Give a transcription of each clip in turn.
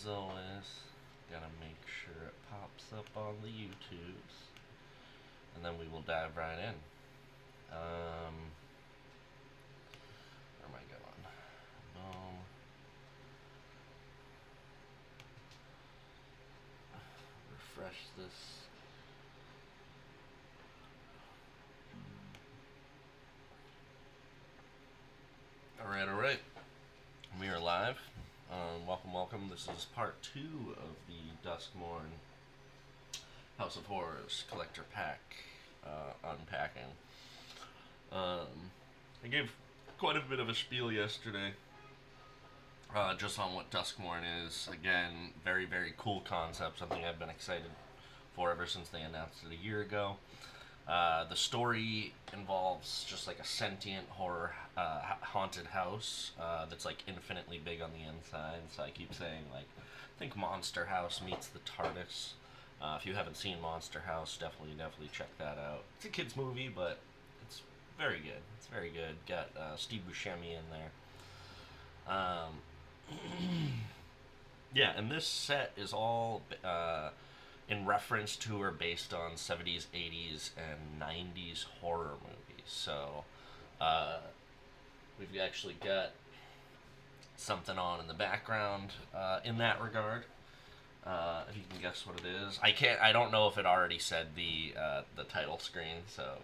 as always, gotta make sure it pops up on the YouTubes, and then we will dive right in. Where am I going? Boom. Refresh this. Alright. We are live. Welcome. This is part 2 of the Duskmourn House of Horrors collector pack unpacking. I gave quite a bit of a spiel yesterday just on what Duskmourn is. Again, very, very cool concept, something I've been excited for ever since they announced it a year ago. The story involves just like a sentient horror haunted house that's like infinitely big on the inside. So I keep saying, like, I think Monster House meets the Tardis. If you haven't seen Monster House, definitely check that out. It's a kids movie, but it's very good. It's very good. Got Steve Buscemi in there. Yeah, and this set is all in reference to or based on 70s, 80s, and 90s horror movies. So, we've actually got something on in the background in that regard. If you can guess what it is. I don't know if it already said the title screen, so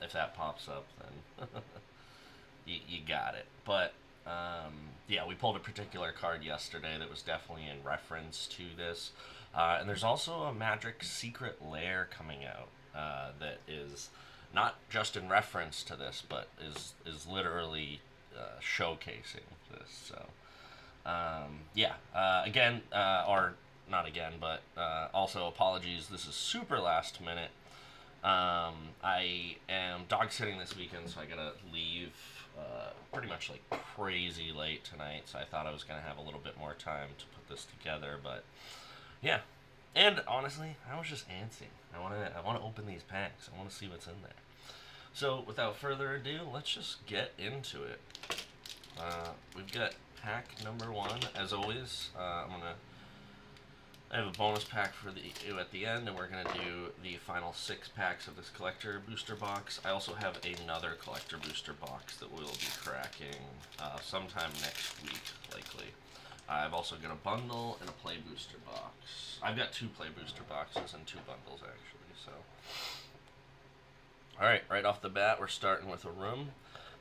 if that pops up, then you got it. But, yeah, we pulled a particular card yesterday that was definitely in reference to this. And there's also a Magic Secret Lair coming out that is not just in reference to this, but is literally showcasing this. So, yeah. Again, or not again, but also apologies. This is super last minute. I am dog sitting this weekend, so I gotta leave pretty much like crazy late tonight. So I thought I was gonna have a little bit more time to put this together, but. Yeah, and honestly, I was just antsy. I want to open these packs. I want to see what's in there. So, without further ado, let's just get into it. We've got pack number 1, as always. I have a bonus pack for at the end, and we're gonna do the final 6 packs of this collector booster box. I also have another collector booster box that we'll be cracking sometime next week, likely. I've also got a bundle and a play booster box. I've got 2 play booster boxes and 2 bundles, actually. So, all right, right off the bat, we're starting with a room.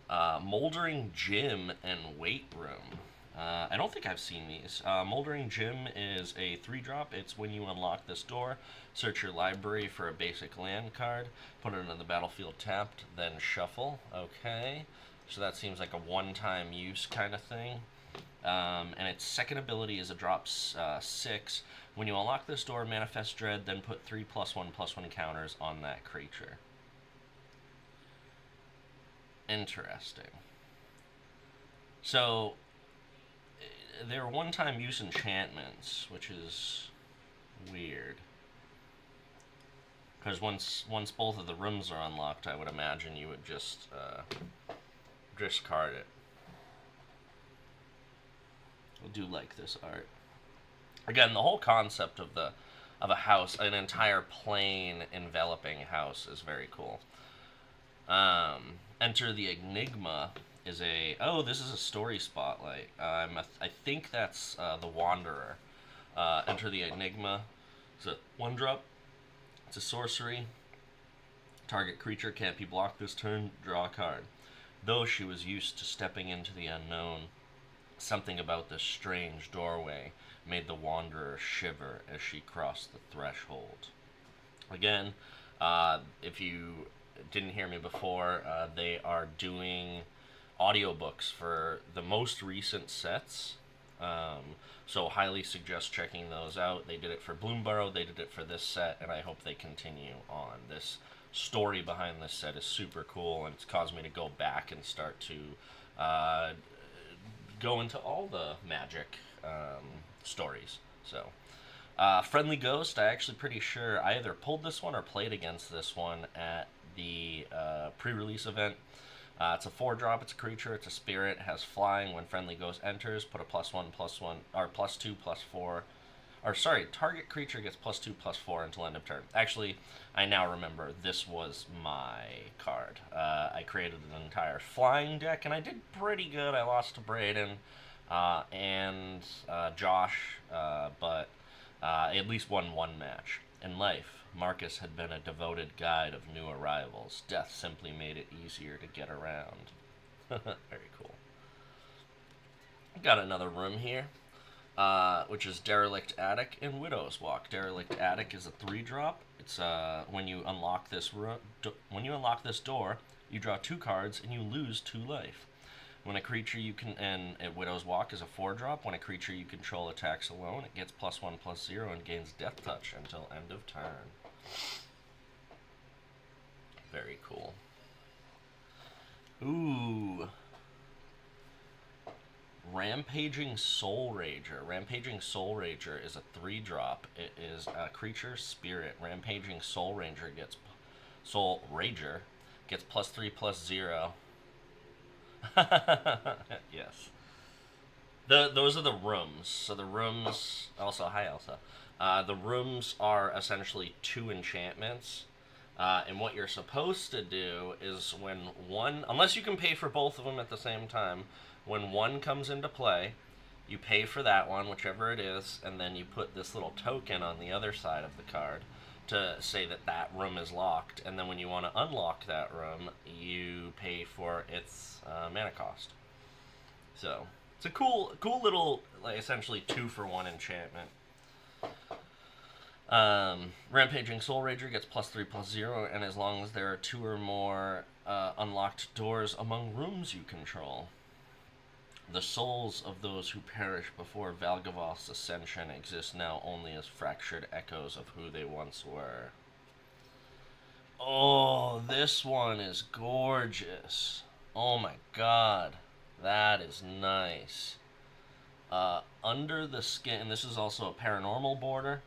Moldering Gym and Weight Room. I don't think I've seen these. Moldering Gym is a 3-drop. It's when you unlock this door, search your library for a basic land card, put it in the battlefield tapped, then shuffle. Okay, so that seems like a one-time use kind of thing. And its second ability is a drop 6. When you unlock this door, manifest dread, then put 3 +1/+1 counters on that creature. Interesting. So, they're one-time use enchantments, which is weird. Because once both of the rooms are unlocked, I would imagine you would just discard it. I do like this art. Again, the whole concept of a house, an entire plane enveloping house, is very cool. Enter the Enigma is this is a story spotlight. I think that's the Wanderer. Enter the Enigma. It's a 1-drop. It's a sorcery. Target creature can't be blocked this turn. Draw a card. Though she was used to stepping into the unknown, something about this strange doorway made the Wanderer shiver as she crossed the threshold. Again, if you didn't hear me before, they are doing audiobooks for the most recent sets. So highly suggest checking those out. They did it for Bloomborough, they did it for this set, and I hope they continue on. This story behind this set is super cool, and it's caused me to go back and start to go into all the Magic stories. So, Friendly Ghost, I actually pretty sure I either pulled this one or played against this one at the pre-release event. It's a 4-drop. It's a creature. It's a spirit. It has flying. When friendly ghost enters, put a +1/+1 or +2/+4. Or sorry, target creature gets +2/+4 until end of turn. Actually, I now remember this was my card. I created an entire flying deck, and I did pretty good. I lost to Braden and Josh, but at least won one match. In life, Marcus had been a devoted guide of new arrivals. Death simply made it easier to get around. Very cool. Got another room here. Which is Derelict Attic and Widow's Walk. Derelict Attic is a 3-drop. It's when you unlock this door, you draw 2 cards and you lose 2 life. When a creature you can and Widow's Walk is a 4-drop. When a creature you control attacks alone, it gets +1/+0 and gains Death Touch until end of turn. Very cool. Ooh. Rampaging Soul Rager. Rampaging Soul Rager is a 3-drop. It is a creature spirit. Rampaging Soul Rager gets +3/+0. Yes. Those are the rooms. So the rooms also hi Elsa. The rooms are essentially 2 enchantments. And what you're supposed to do is when one, unless you can pay for both of them at the same time, when one comes into play, you pay for that one, whichever it is, and then you put this little token on the other side of the card to say that that room is locked. And then when you want to unlock that room, you pay for its mana cost. So it's a cool little, like, essentially 2-for-1 enchantment. Rampaging Soul Rager gets +3/+0, and as long as there are 2 or more unlocked doors among rooms you control. The souls of those who perished before Valgavoth's ascension exist now only as fractured echoes of who they once were. Oh, this one is gorgeous. Oh my god. That is nice. Under the Skin, and this is also a paranormal border.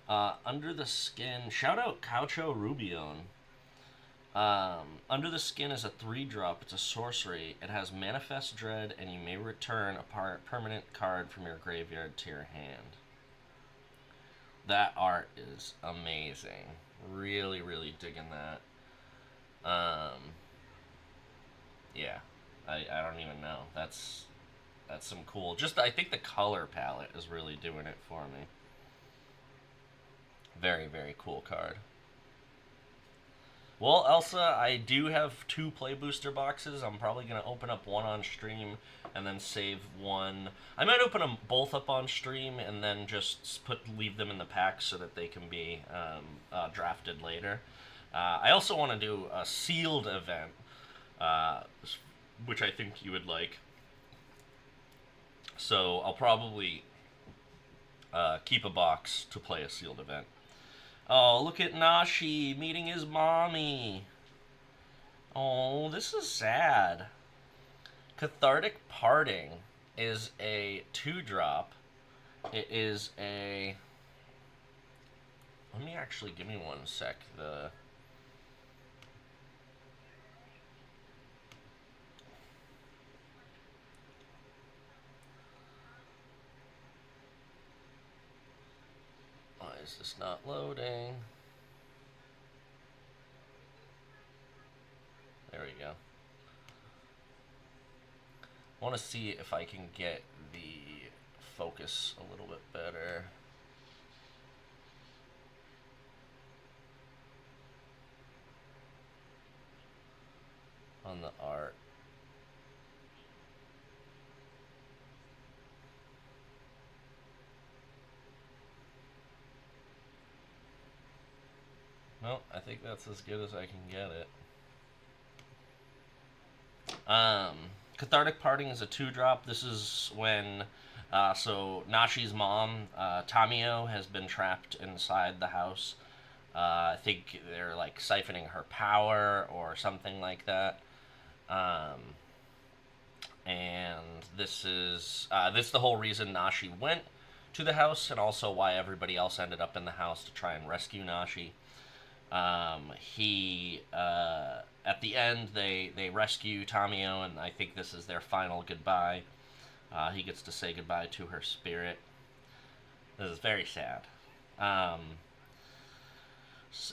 Under the Skin, shout out Caucho Rubion. Under the Skin is a 3-drop. It's a sorcery. It has Manifest Dread, and you may return a permanent card from your graveyard to your hand. That art is amazing. Really, really digging that. Yeah, I don't even know. That's some cool. Just I think the color palette is really doing it for me. Very, very cool card. Well, Elsa, I do have 2 play booster boxes. I'm probably going to open up one on stream and then save one. I might open them both up on stream and then just leave them in the pack so that they can be drafted later. I also want to do a sealed event, which I think you would like. So I'll probably keep a box to play a sealed event. Oh, look at Nashi meeting his mommy. Oh, this is sad. Cathartic Parting is a 2-drop. It is a... Let me actually, give me one sec. Why is this not loading? There we go. I want to see if I can get the focus a little bit better. On the art. No, I think that's as good as I can get it. Cathartic Parting is a 2-drop. This is when, so Nashi's mom, Tamio, has been trapped inside the house. I think they're like siphoning her power or something like that. And this is the whole reason Nashi went to the house, and also why everybody else ended up in the house to try and rescue Nashi. at the end, they rescue Tamio, and I think this is their final goodbye. He gets to say goodbye to her spirit. This is very sad. Um,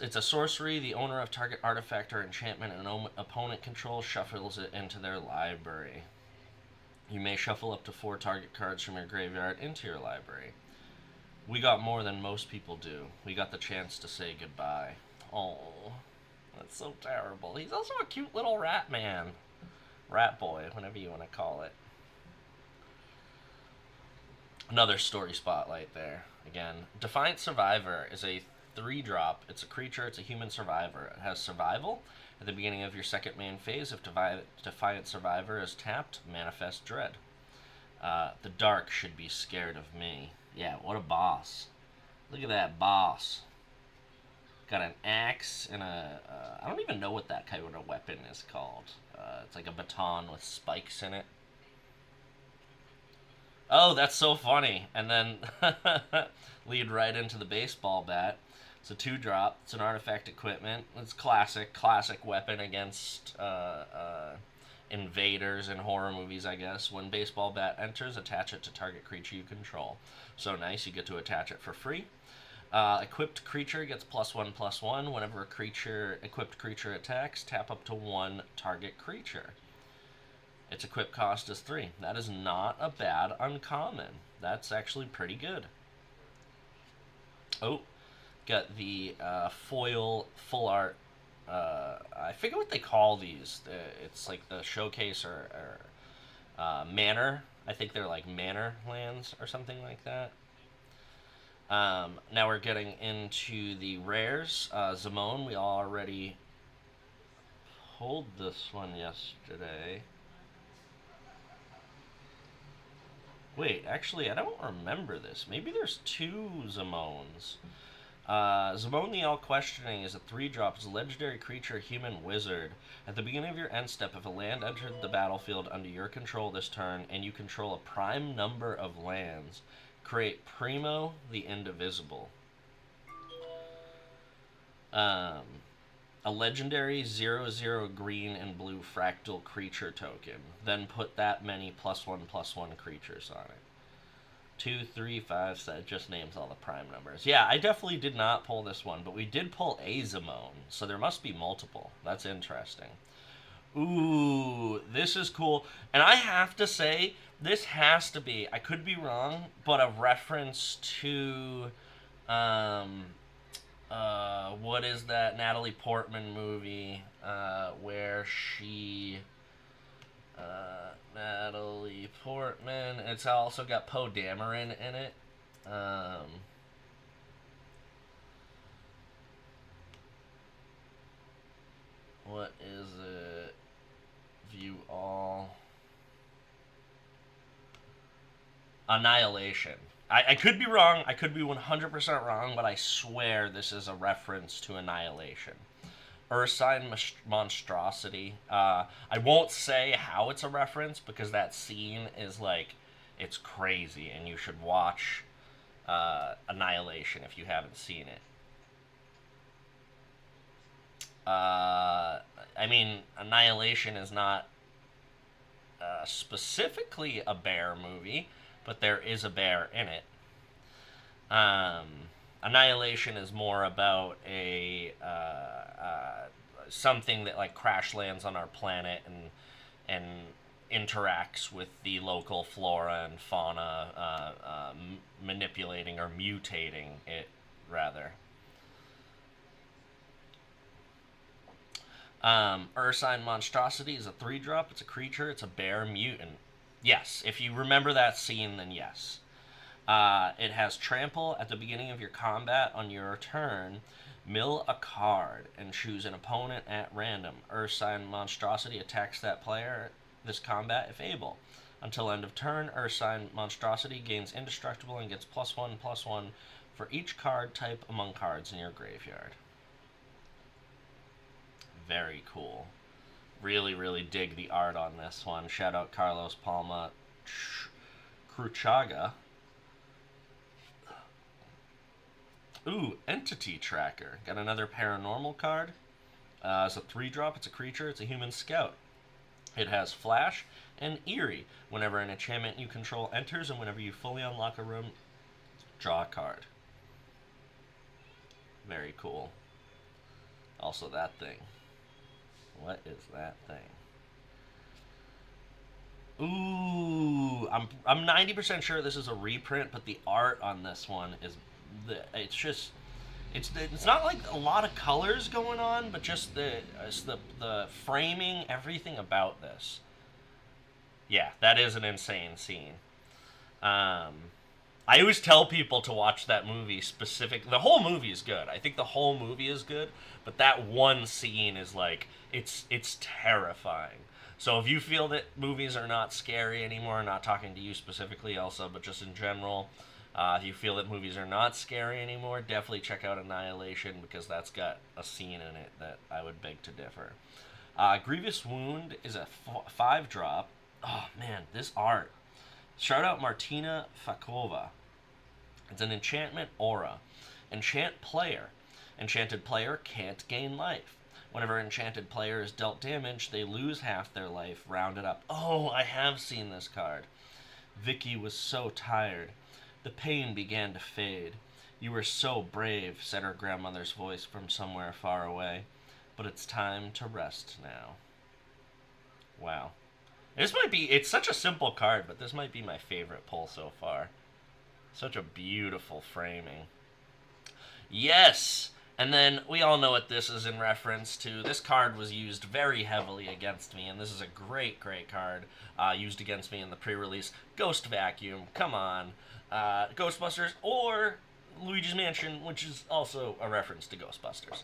it's a sorcery. The owner of target artifact or enchantment an opponent controls shuffles it into their library. You may shuffle up to 4 target cards from your graveyard into your library. We got more than most people do. We got the chance to say goodbye. Oh, that's so terrible. He's also a cute little rat man. Rat boy, whatever you want to call it. Another story spotlight there. Again, Defiant Survivor is a 3-drop. It's a creature. It's a human survivor. It has survival. At the beginning of your second main phase, if Defiant Survivor is tapped, manifest Dread. The dark should be scared of me. Yeah, what a boss. Look at that boss. Got an axe and a... I don't even know what that kind of weapon is called. It's like a baton with spikes in it. Oh, that's so funny. And then lead right into the baseball bat. It's a 2-drop. It's an artifact equipment. It's classic weapon against invaders in horror movies, I guess. When baseball bat enters, attach it to target creature you control. So nice, you get to attach it for free. Equipped creature gets +1/+1. Whenever a equipped creature attacks, tap up to 1 target creature. Its equip cost is 3. That is not a bad uncommon. That's actually pretty good. Oh, got the foil full art. I forget what they call these. It's like the showcase or manor. I think they're like manor lands or something like that. Now we're getting into the rares. Zamone, we already pulled this one yesterday. Wait, actually, I don't remember this. Maybe there's 2 Zamones. Zamone the All-Questioning is a 3-drop. It's a legendary creature, human wizard. At the beginning of your end step, if a land entered the battlefield under your control this turn, and you control a prime number of lands, create Primo the Indivisible. A legendary 0/0 green and blue fractal creature token. Then put that many +1/+1 creatures on it. 2, 3, 5, so it just names all the prime numbers. Yeah, I definitely did not pull this one, but we did pull a Zamone, so there must be multiple. That's interesting. Ooh, this is cool. And I have to say, this has to be, I could be wrong, but a reference to, what is that Natalie Portman movie, where she, Natalie Portman, it's also got Poe Dameron in it, what is it, view all, Annihilation. I could be wrong. I could be 100% wrong, but I swear this is a reference to Annihilation. Ursine Monstrosity. I won't say how it's a reference because that scene is like, it's crazy, and you should watch Annihilation if you haven't seen it. I mean, Annihilation is not specifically a bear movie, but there is a bear in it. Annihilation is more about a something that like crash lands on our planet and interacts with the local flora and fauna, manipulating or mutating it rather. Ursine Monstrosity is a 3-drop. It's a creature. It's a bear mutant. Yes, if you remember that scene, then yes. It has trample. At the beginning of your combat on your turn, mill a card and choose an opponent at random. Ursine Monstrosity attacks that player this combat if able. Until end of turn, Ursine Monstrosity gains indestructible and gets +1/+1 for each card type among cards in your graveyard. Very cool. Really, really dig the art on this one. Shout out Carlos Palma Cruchaga. Ooh, Entity Tracker. Got another paranormal card. It's a 3-drop. It's a creature. It's a human scout. It has Flash and Eerie. Whenever an enchantment you control enters, and whenever you fully unlock a room, draw a card. Very cool. Also, that thing. What is that thing? Ooh, I'm 90% sure this is a reprint, but the art on this one is it's not like a lot of colors going on, but just the framing, everything about this. Yeah, that is an insane scene. I always tell people to watch that movie specific. The whole movie is good. I think the whole movie is good, but that one scene is like it's terrifying. So if you feel that movies are not scary anymore, not talking to you specifically, Elsa, but just in general, if you feel that movies are not scary anymore, definitely check out Annihilation, because that's got a scene in it that I would beg to differ. Grievous Wound is a 5-drop. Oh man, this art. Shout out Martina Fakova. It's an enchantment aura. Enchant player. Enchanted player can't gain life. Whenever enchanted player is dealt damage, they lose half their life, rounded up. Oh, I have seen this card. Vicky was so tired. The pain began to fade. You were so brave, said her grandmother's voice from somewhere far away. But it's time to rest now. Wow. It's such a simple card, but this might be my favorite pull so far. Such a beautiful framing. Yes! And then we all know what this is in reference to. This card was used very heavily against me, and this is a great, great card used against me in the pre-release. Ghost Vacuum, come on. Ghostbusters, or Luigi's Mansion, which is also a reference to Ghostbusters.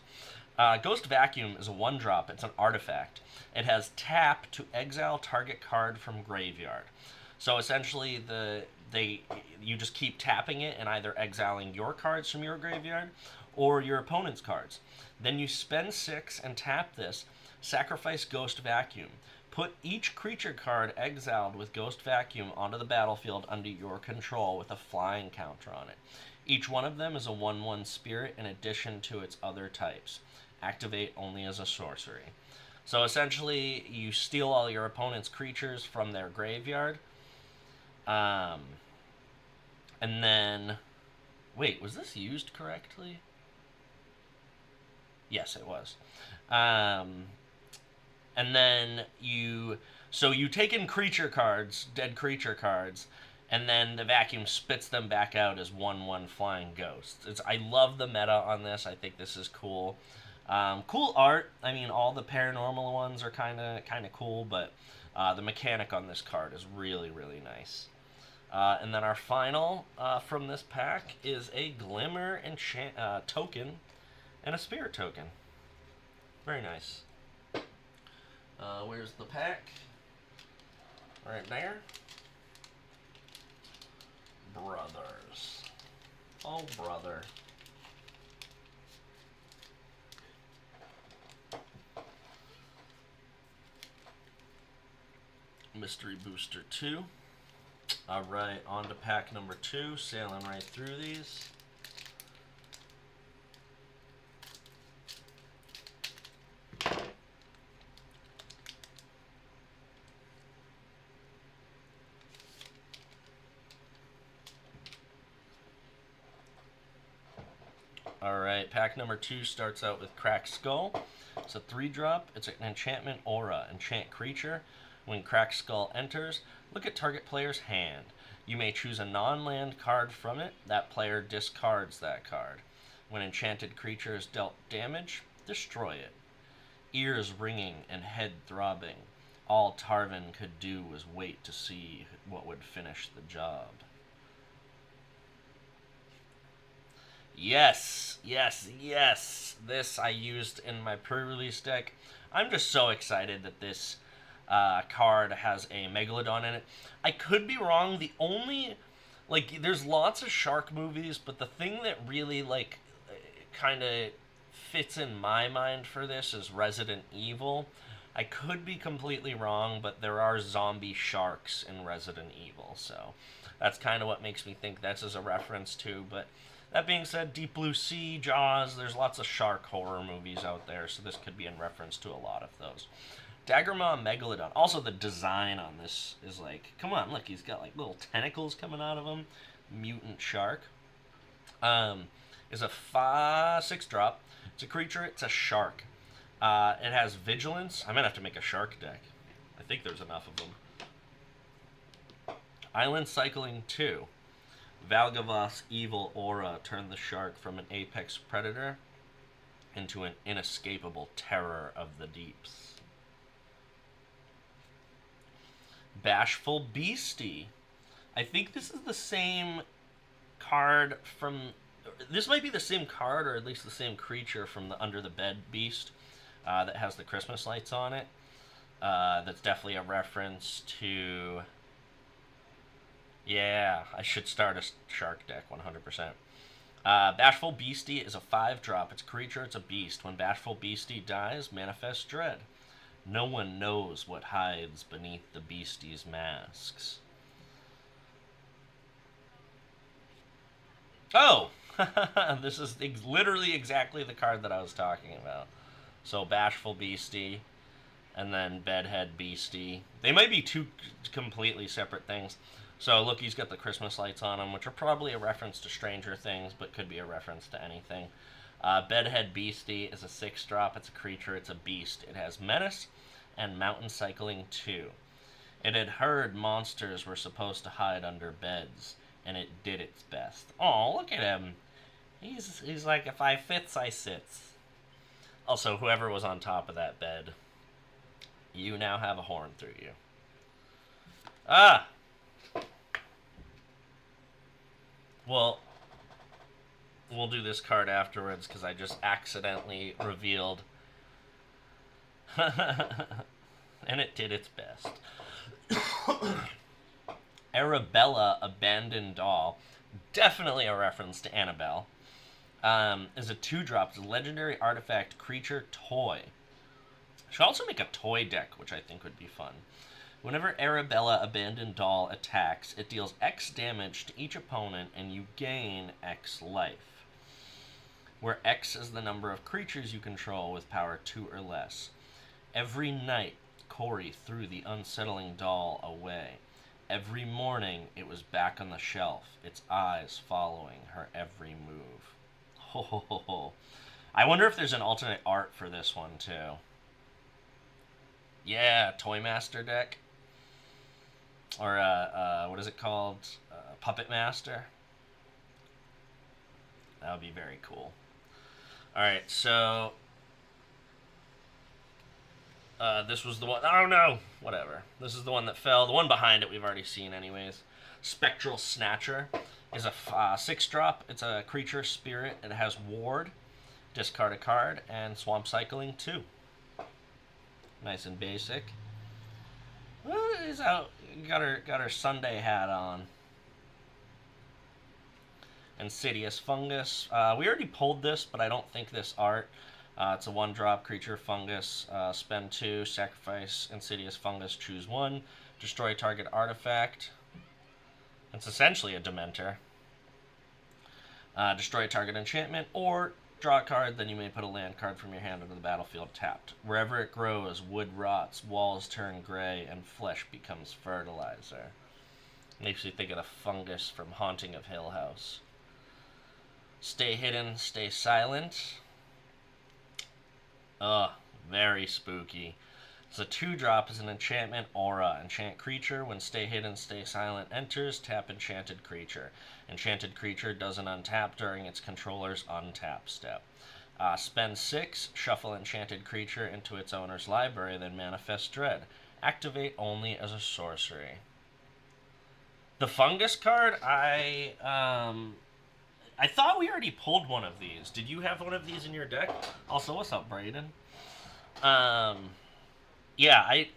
Ghost Vacuum is a 1-drop. It's an artifact. It has tap to exile target card from graveyard. So essentially, you just keep tapping it and either exiling your cards from your graveyard or your opponent's cards. Then you spend 6 and tap this, sacrifice Ghost Vacuum. Put each creature card exiled with Ghost Vacuum onto the battlefield under your control with a flying counter on it. Each one of them is a 1/1 spirit in addition to its other types. Activate only as a sorcery. So essentially, you steal all your opponent's creatures from their graveyard. And then... Wait, was this used correctly? Yes, it was. And then you take in creature cards, dead creature cards, and then the vacuum spits them back out as 1/1 flying ghosts. I love the meta on this. I think this is cool. Cool art. I mean, all the paranormal ones are kind of cool, but the mechanic on this card is really, really nice. And then our final from this pack is a Glimmer token and a Spirit token. Very nice. Where's the pack? Right there. Brothers. Oh, brother. Mystery Booster 2. Alright, on to pack number 2, sailing right through these. Alright, pack number 2 starts out with Cracked Skull. It's a 3-drop. It's an enchantment aura. Enchant creature. When Cracked Skull enters, look at target player's hand. You may choose a non-land card from it. That player discards that card. When enchanted creature is dealt damage, destroy it. Ears ringing and head throbbing. All Tarvin could do was wait to see what would finish the job. Yes, yes, yes. This I used in my pre-release deck. I'm just so excited that this card has a Megalodon in it. I could be wrong. The only, there's lots of shark movies, but the thing that really, kind of fits in my mind for this is Resident Evil. I could be completely wrong, but there are zombie sharks in Resident Evil, so that's kind of what makes me think that's as a reference to, but That being said, Deep Blue Sea, Jaws, there's lots of shark horror movies out there, so this could be in reference to a lot of those. Daggermaw Megalodon. Also, the design on this is like, come on, look, he's got like little tentacles coming out of him. Mutant shark. Is a 6-drop. It's a creature, it's a shark. It has vigilance. I might have to make a shark deck. I think there's enough of them. Island Cycling 2. Valgavas Evil Aura. Turn the shark from an apex predator into an inescapable terror of the deeps. Bashful Beastie. I think this is the same card from... This might be the same card, or at least the same creature from the Under the Bed Beast that has the Christmas lights on it. That's definitely a reference to... Yeah, I should start a shark deck, 100%. Bashful Beastie is a 5-drop. It's a creature, it's a beast. When Bashful Beastie dies, manifest dread. No one knows what hides beneath the beastie's masks. Oh! This is literally exactly the card that I was talking about. So, Bashful Beastie, and then Bedhead Beastie. They might be two completely separate things. So, look, he's got the Christmas lights on him, which are probably a reference to Stranger Things, but could be a reference to anything. Bedhead Beastie is a 6-drop. It's a creature. It's a beast. It has Menace and Mountain Cycling 2. It had heard monsters were supposed to hide under beds, and it did its best. Oh, look at him. He's like, if I fits, I sits. Also, whoever was on top of that bed, you now have a horn through you. Ah! Well, we'll do this card afterwards because I just accidentally revealed. And it did its best. Arabella, Abandoned Doll. Definitely a reference to Annabelle. Is a 2-drop. It's a legendary artifact creature toy. Should also make a toy deck, which I think would be fun. Whenever Arabella, Abandoned Doll attacks, it deals X damage to each opponent, and you gain X life, where X is the number of creatures you control with power 2 or less. Every night, Corey threw the unsettling doll away. Every morning, it was back on the shelf, its eyes following her every move. Ho ho ho ho. I wonder if there's an alternate art for this one, too. Yeah, Toy Master deck. Or, what is it called? Puppet Master. That would be very cool. Alright, so... this was the one... Oh, no! Whatever. This is the one that fell. The one behind it we've already seen anyways. Spectral Snatcher is a 6-drop. It's a creature spirit. It has Ward, discard a card, and Swamp Cycling 2. Nice and basic. Is out. Got her Sunday hat on. Insidious Fungus. We already pulled this, but I don't think this art. It's a 1-drop creature fungus. Spend 2, sacrifice Insidious Fungus, choose 1, destroy target artifact. It's essentially a Dementor. Destroy target enchantment, or draw a card, then you may put a land card from your hand onto the battlefield tapped. Wherever it grows, wood rots, walls turn gray, and flesh becomes fertilizer. Makes you think of the fungus from Haunting of Hill House. Stay hidden, stay silent. Ugh, very spooky. It's a 2-drop as an enchantment aura. Enchant creature. When stay hidden, stay silent enters, tap enchanted creature. Enchanted creature doesn't untap during its controller's untap step. Spend 6, shuffle enchanted creature into its owner's library, then manifest dread. Activate only as a sorcery. The fungus card, I thought we already pulled one of these. Did you have one of these in your deck? Also, what's up, Brayden? Yeah, I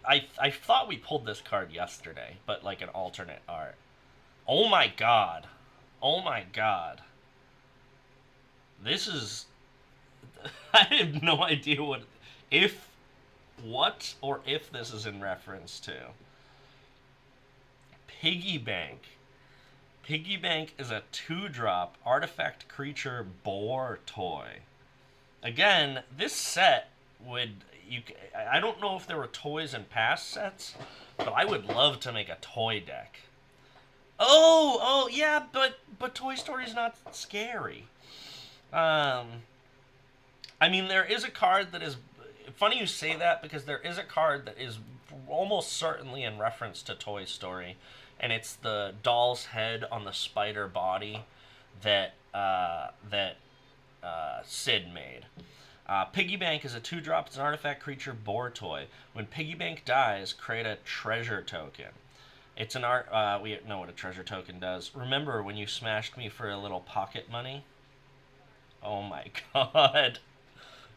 thought we pulled this card yesterday, but like an alternate art. Oh my god. Oh my god. This is... I have no idea what this is in reference to. Piggy Bank. Piggy Bank is a 2-drop artifact creature boar toy. Again, this set would... I don't know if there were toys in past sets, but I would love to make a toy deck. Oh, yeah, but Toy Story's not scary. I mean, there is a card that is... Funny you say that, because there is a card that is almost certainly in reference to Toy Story, and it's the doll's head on the spider body that Sid made. Piggy Bank is a 2-drop. It's an artifact creature boar toy. When Piggy Bank dies, create a treasure token. It's an art. We know what a treasure token does. Remember when you smashed me for a little pocket money? Oh my god.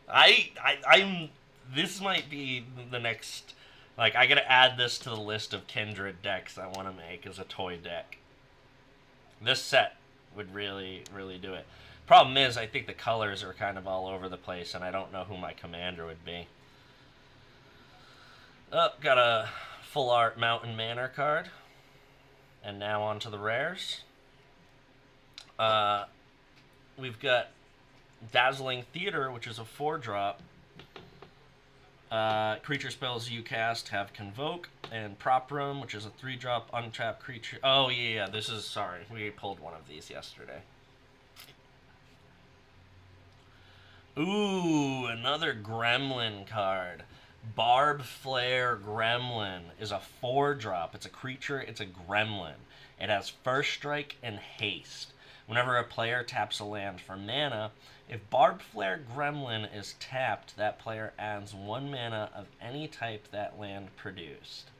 I'm. This might be the next. Like, I gotta add this to the list of kindred decks I want to make as a toy deck. This set would really, really do it. Problem is, I think the colors are kind of all over the place, and I don't know who my commander would be. Oh, got a full art Mountain Manor card. And now on to the rares. We've got Dazzling Theater, which is a 4-drop. Creature spells you cast have Convoke. And Prop Room, which is a 3-drop untapped creature. Oh, yeah, this is... Sorry, we pulled one of these yesterday. Ooh, another Gremlin card. Barb Flare Gremlin is a 4-drop. It's a creature, it's a gremlin. It has First Strike and Haste. Whenever a player taps a land for mana, if Barb Flare Gremlin is tapped, that player adds 1 mana of any type that land produced.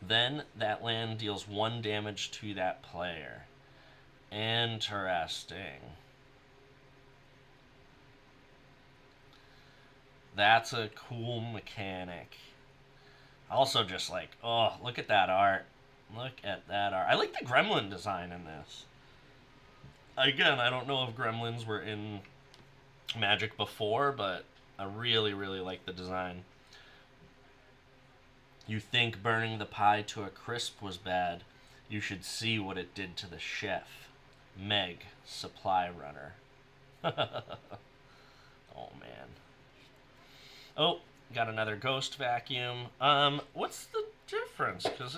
Then that land deals 1 damage to that player. Interesting. That's a cool mechanic. Also just like, oh, look at that art. Look at that art. I like the gremlin design in this. Again, I don't know if gremlins were in Magic before, but I really, really like the design. You think burning the pie to a crisp was bad. You should see what it did to the chef. Meg, Supply Runner. Oh, man. Oh, got another Ghost Vacuum. What's the difference? Because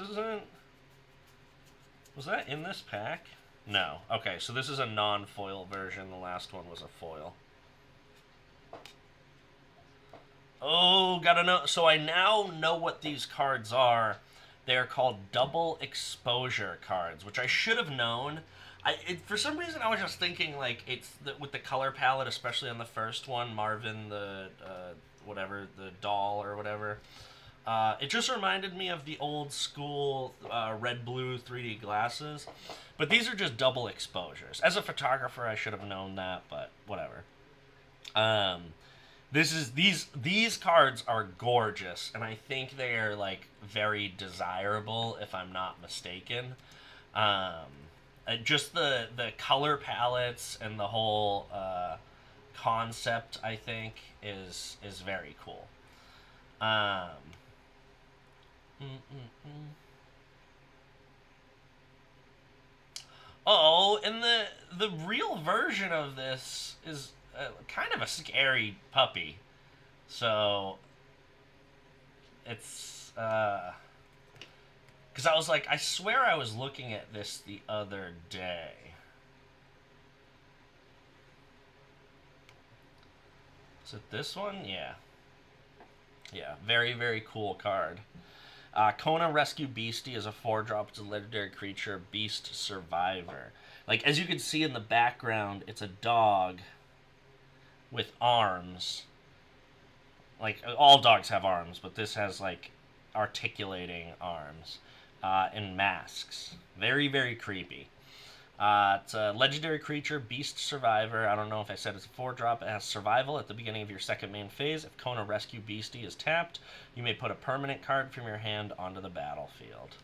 was that in this pack? No. Okay, so this is a non-foil version. The last one was a foil. Oh, gotta know. So I now know what these cards are. They're called double exposure cards, which I should have known. For some reason, I was just thinking, like, it's with the color palette, especially on the first one, Marvin, the doll or whatever. It just reminded me of the old school red-blue 3D glasses. But these are just double exposures. As a photographer, I should have known that, but whatever. These cards are gorgeous, and I think they are, like, very desirable, if I'm not mistaken. Just the color palettes and the whole concept, I think, is very cool. Oh, and the real version of this is kind of a scary puppy. So it's because I was like, I swear I was looking at this the other day. Is it this one? Yeah. Yeah, very, very cool card. Kona Rescue Beastie is a 4-drop. It's a legendary creature, Beast Survivor. Like, as you can see in the background, it's a dog with arms. Like, all dogs have arms, but this has, like, articulating arms. And masks. Very, very creepy. It's a legendary creature, Beast Survivor. I don't know if I said it's a 4-drop. It has survival at the beginning of your second main phase. If Kona Rescue Beastie is tapped, you may put a permanent card from your hand onto the battlefield.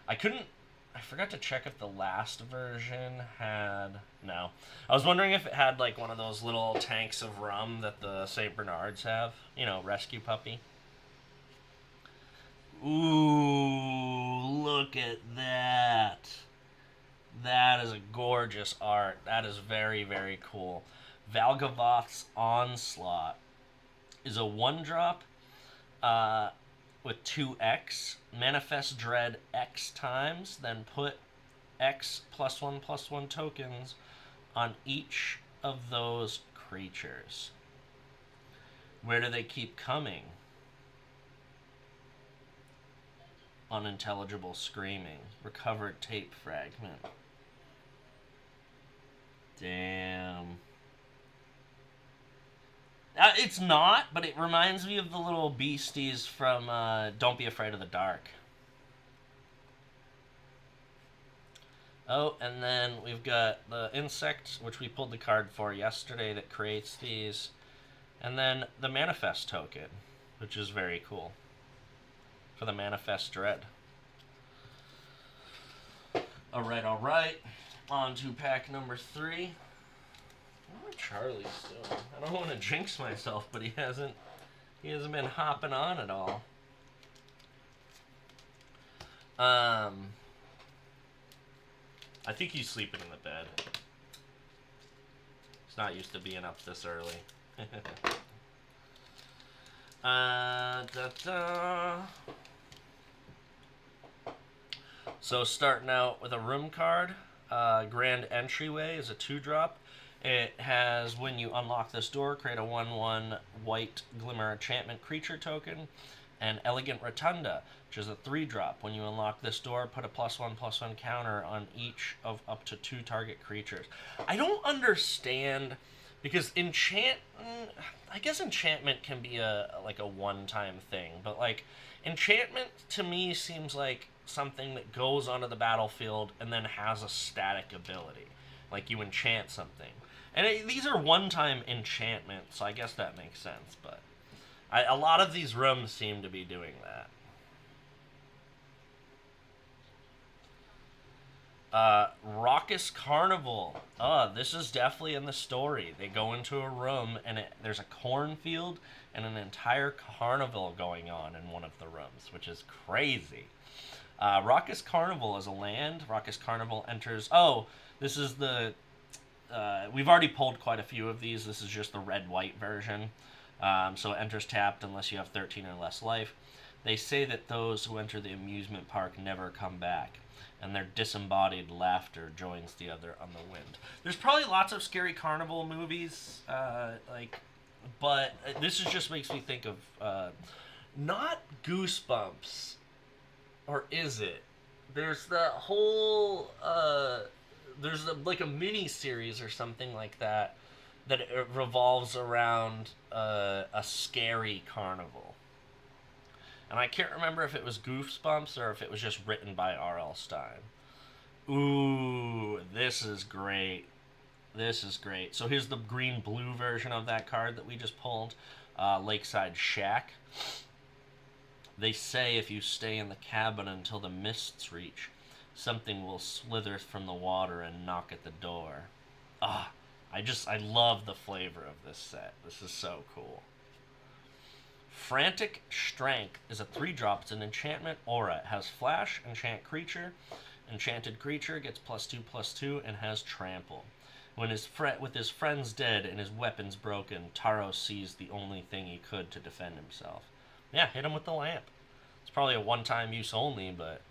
I forgot to check if the last version had... No. I was wondering if it had, like, one of those little tanks of rum that the St. Bernards have. You know, rescue puppy. Ooh, look at that. That is a gorgeous art. That is very, very cool. Valgavoth's Onslaught is a 1-drop with 2x. Manifest Dread X times, then put X +1/+1 tokens on each of those creatures. Where do they keep coming? Unintelligible screaming. Recovered tape fragment. Damn. It's not, but it reminds me of the little beasties from Don't Be Afraid of the Dark. Oh, and then we've got the insect, which we pulled the card for yesterday, that creates these. And then the Manifest token, which is very cool, for the Manifest Dread. Alright. On to pack number 3. What Charlie's doing? I don't want to jinx myself, but he hasn't been hopping on at all. I think he's sleeping in the bed. He's not used to being up this early. So starting out with a room card, Grand Entryway is a 2-drop. It has, when you unlock this door, create a 1/1 white Glimmer enchantment creature token. And Elegant Rotunda, which is a 3-drop. When you unlock this door, put a +1/+1 counter on each of up to 2 target creatures. I don't understand, because I guess enchantment can be a one-time thing, but like enchantment to me seems like something that goes onto the battlefield and then has a static ability, like you enchant something. And these are one-time enchantments, so I guess that makes sense, but a lot of these rooms seem to be doing that. Raucous Carnival. This is definitely in the story. They go into a room and there's a cornfield and an entire carnival going on in one of the rooms, which is crazy. Raucous Carnival is a land. Raucous Carnival enters... this is the... we've already pulled quite a few of these. This is just the red-white version. So it enters tapped unless you have 13 or less life. They say that those who enter the amusement park never come back, and their disembodied laughter joins the other on the wind. There's probably lots of scary carnival movies, but this just makes me think of not Goosebumps, or is it? There's the whole there's like a mini series or something like that it revolves around a scary carnival. And I can't remember if it was Goosebumps or if it was just written by R.L. Stine. Ooh, this is great. This is great. So here's the green-blue version of that card that we just pulled. Lakeside Shack. They say if you stay in the cabin until the mists reach, something will slither from the water and knock at the door. I love the flavor of this set. This is so cool. Frantic Strength is a 3-drop. It's an enchantment aura. It has flash, enchant creature. Enchanted creature gets +2/+2 and has trample. With his friends dead and his weapons broken, Taro seized the only thing he could to defend himself. Yeah, hit him with the lamp. It's probably a one-time use only, but...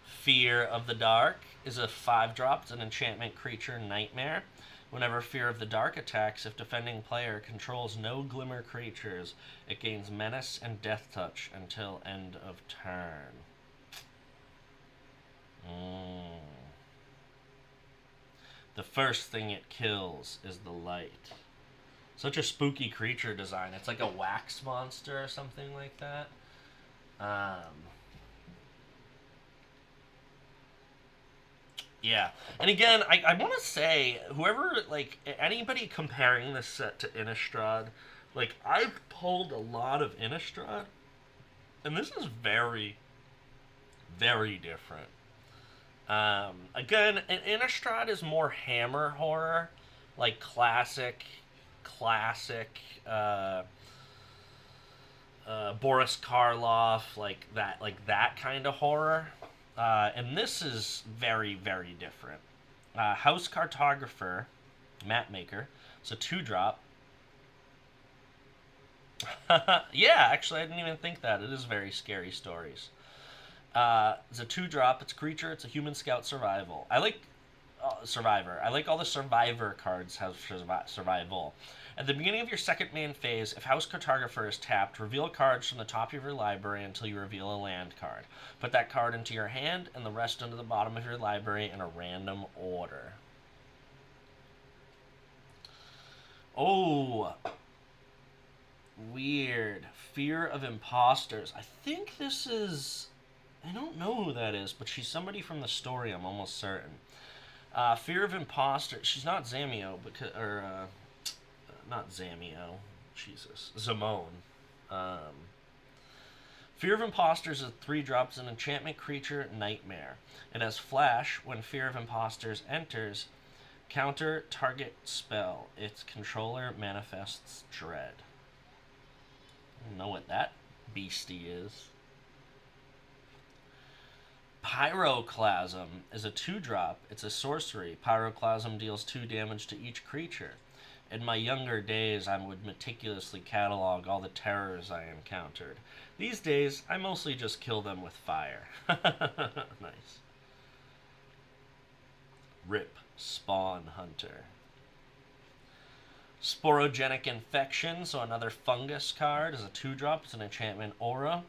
Fear of the Dark is a 5-drop. It's an enchantment creature, Nightmare. Whenever Fear of the Dark attacks, if defending player controls no Glimmer creatures, it gains Menace and Death Touch until end of turn. The first thing it kills is the light. Such a spooky creature design. It's like a wax monster or something like that. Yeah. And again, I want to say, anybody comparing this set to Innistrad, I've pulled a lot of Innistrad, and this is very, very different. Again, Innistrad is more hammer horror, like classic, Boris Karloff, like that kind of horror. And this is very, very different. House Cartographer, Map Maker. It's a 2-drop. Yeah, actually, I didn't even think that. It is very scary stories. It's a 2-drop. It's a creature. It's a human scout survival. I like survivor. I like all the survivor cards have survival. At the beginning of your second main phase, if House Cartographer is tapped, reveal cards from the top of your library until you reveal a land card. Put that card into your hand and the rest into the bottom of your library in a random order. Oh, weird. Fear of Imposters. I think this is... I don't know who that is, but she's somebody from the story, I'm almost certain. Fear of Imposters. She's not Zamio, because... Or, not Zamio. Jesus. Zamone. Fear of Imposters is 3-drops, an enchantment creature, Nightmare. It has Flash. When Fear of Imposters enters, counter target spell. Its controller manifests dread. I don't know what that beastie is. Pyroclasm is a 2-drop. It's a sorcery. Pyroclasm deals 2 damage to each creature. In my younger days, I would meticulously catalog all the terrors I encountered. These days, I mostly just kill them with fire. Nice. Rip. Spawn Hunter. Sporogenic Infection, so another fungus card, is a 2-drop. It's an enchantment aura.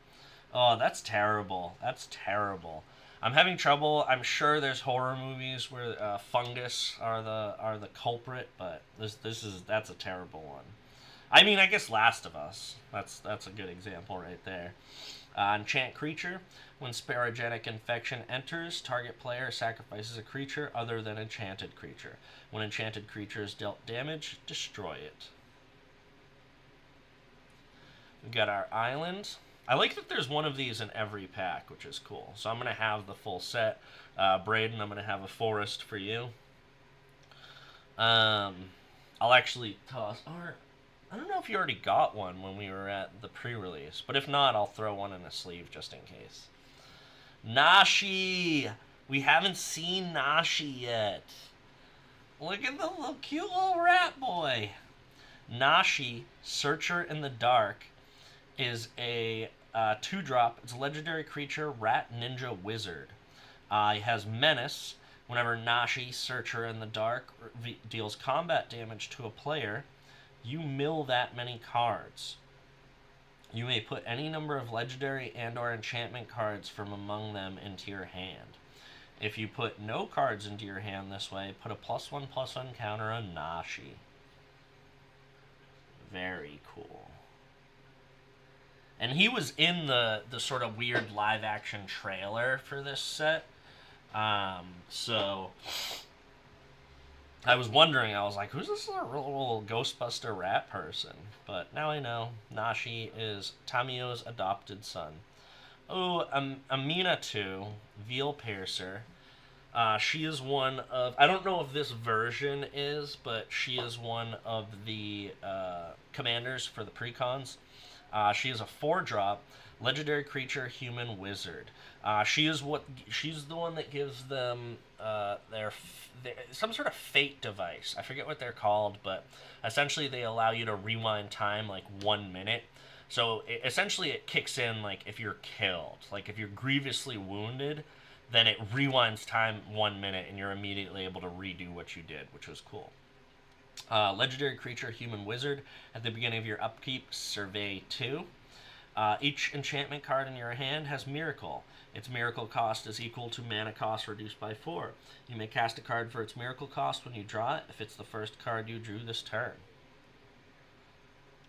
Oh, that's terrible. That's terrible. I'm having trouble. I'm sure there's horror movies where fungus are the culprit, but that's a terrible one. I mean, I guess Last of Us. That's a good example right there. Enchant creature. When Sporogenic Infection enters, target player sacrifices a creature other than enchanted creature. When enchanted creature is dealt damage, destroy it. We've got our island. I like that there's one of these in every pack, which is cool. So I'm going to have the full set. Braden, I'm going to have a forest for you. I'll actually toss... Or, I don't know if you already got one when we were at the pre-release. But if not, I'll throw one in a sleeve just in case. Nashi! We haven't seen Nashi yet. Look at the little cute little rat boy. Nashi, Searcher in the Dark, is a 2-drop. It's a legendary creature, Rat Ninja Wizard. It has Menace. Whenever Nashi, Searcher in the Dark, deals combat damage to a player, you mill that many cards. You may put any number of legendary and or enchantment cards from among them into your hand. If you put no cards into your hand this way, put a +1/+1 counter on Nashi. Very cool. And he was in the sort of weird live-action trailer for this set. So I was wondering, I was like, who's this little Ghostbuster rat person? But now I know. Nashi is Tamio's adopted son. Oh, Amina 2, Veil Piercer. She is one of... I don't know if this version is, but she is one of the commanders for the precons. She is a 4-drop, legendary creature, human wizard. She's the one that gives them their some sort of fate device. I forget what they're called, but essentially they allow you to rewind time like 1 minute. So essentially it kicks in like if you're killed, like if you're grievously wounded, then it rewinds time 1 minute and you're immediately able to redo what you did, which was cool. Legendary creature, human wizard. At the beginning of your upkeep, survey 2. Each enchantment card in your hand has miracle. Its miracle cost is equal to mana cost reduced by 4. You may cast a card for its miracle cost when you draw it, if it's the first card you drew this turn.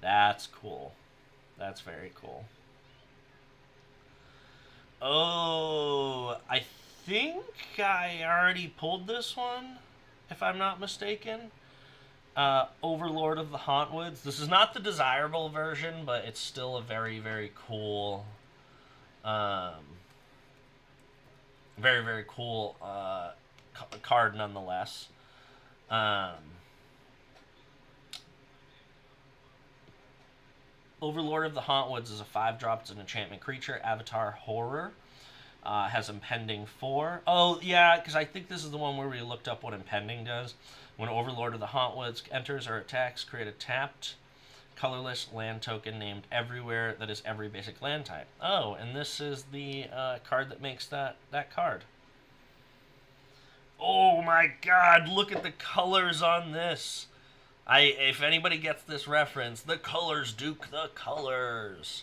That's cool. That's very cool. Oh, I think I already pulled this one, if I'm not mistaken. Overlord of the Hauntwoods. This is not the desirable version, but it's still a very, very cool, very, very cool card nonetheless. Overlord of the Hauntwoods is a 5-drop. It's an enchantment creature, Avatar Horror. Has impending 4. Oh, yeah, because I think this is the one where we looked up what impending does. When Overlord of the Hauntwoods enters or attacks, create a tapped, colorless land token named Everywhere that is every basic land type. Oh, and this is the card that makes that card. Oh my god, look at the colors on this. If anybody gets this reference, the colors, Duke, the colors.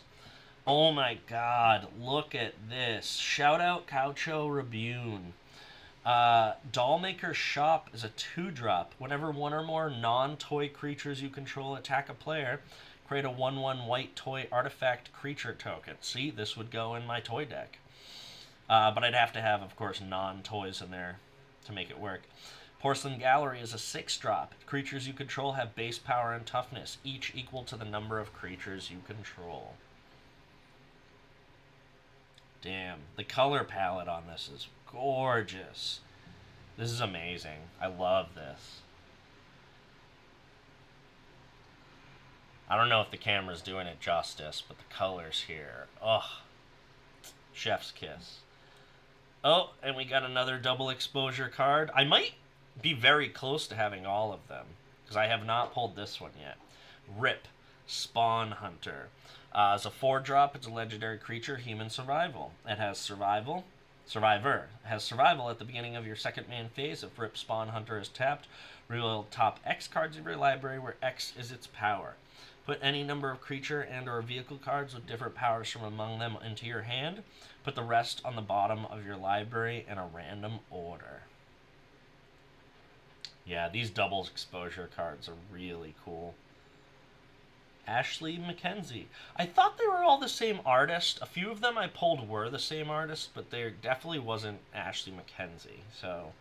Oh my god, look at this. Shout out Caucho Rabune. Dollmaker's Shop is a 2-drop. Whenever one or more non-toy creatures you control attack a player, create a 1/1 white toy artifact creature token. See, this would go in my toy deck. But I'd have to have, of course, non-toys in there to make it work. Porcelain Gallery is a 6-drop. Creatures you control have base power and toughness, each equal to the number of creatures you control. Damn, the color palette on this is gorgeous. This is amazing. I love this. I don't know if the camera's doing it justice, but the colors here, ugh, chef's kiss. Oh, and we got another double exposure card. I might be very close to having all of them, because I have not pulled this one yet. Rip, Spawn Hunter. As a 4-drop, it's a legendary creature, human survival. It has survival. Survivor. It has survival at the beginning of your second main phase. If Rip Spawn Hunter is tapped, reveal top X cards of your library where X is its power. Put any number of creature and or vehicle cards with different powers from among them into your hand. Put the rest on the bottom of your library in a random order. Yeah, these double exposure cards are really cool. Ashley McKenzie. I thought they were all the same artist. A few of them I pulled were the same artist, but there definitely wasn't Ashley McKenzie. So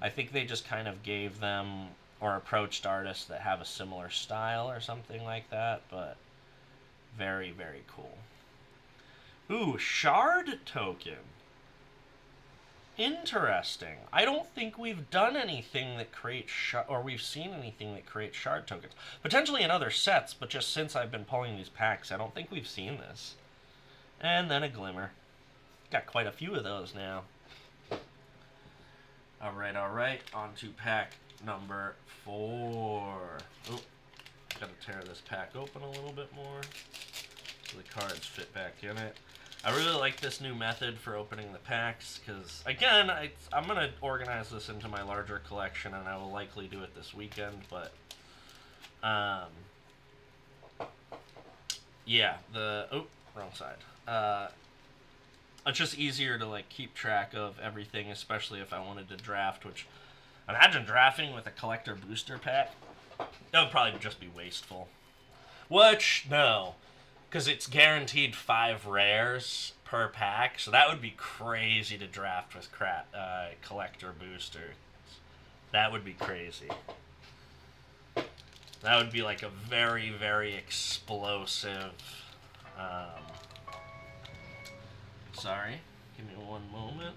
I think they just kind of gave them or approached artists that have a similar style or something like that, but very, very cool. Ooh, Shard token. Interesting. I don't think we've done anything that creates or we've seen anything that creates shard tokens. Potentially in other sets, but just since I've been pulling these packs, I don't think we've seen this. And then a Glimmer. Got quite a few of those now. Alright. On to pack number 4. Oh, gotta tear this pack open a little bit more so the cards fit back in it. I really like this new method for opening the packs because, again, I'm going to organize this into my larger collection, and I will likely do it this weekend, but, yeah, oh, wrong side. It's just easier to, like, keep track of everything, especially if I wanted to draft, which, imagine drafting with a collector booster pack. That would probably just be wasteful. Which, no. Because it's guaranteed 5 rares per pack, so that would be crazy to draft with collector boosters. That would be crazy. That would be like a very, very explosive... Sorry, give me one moment.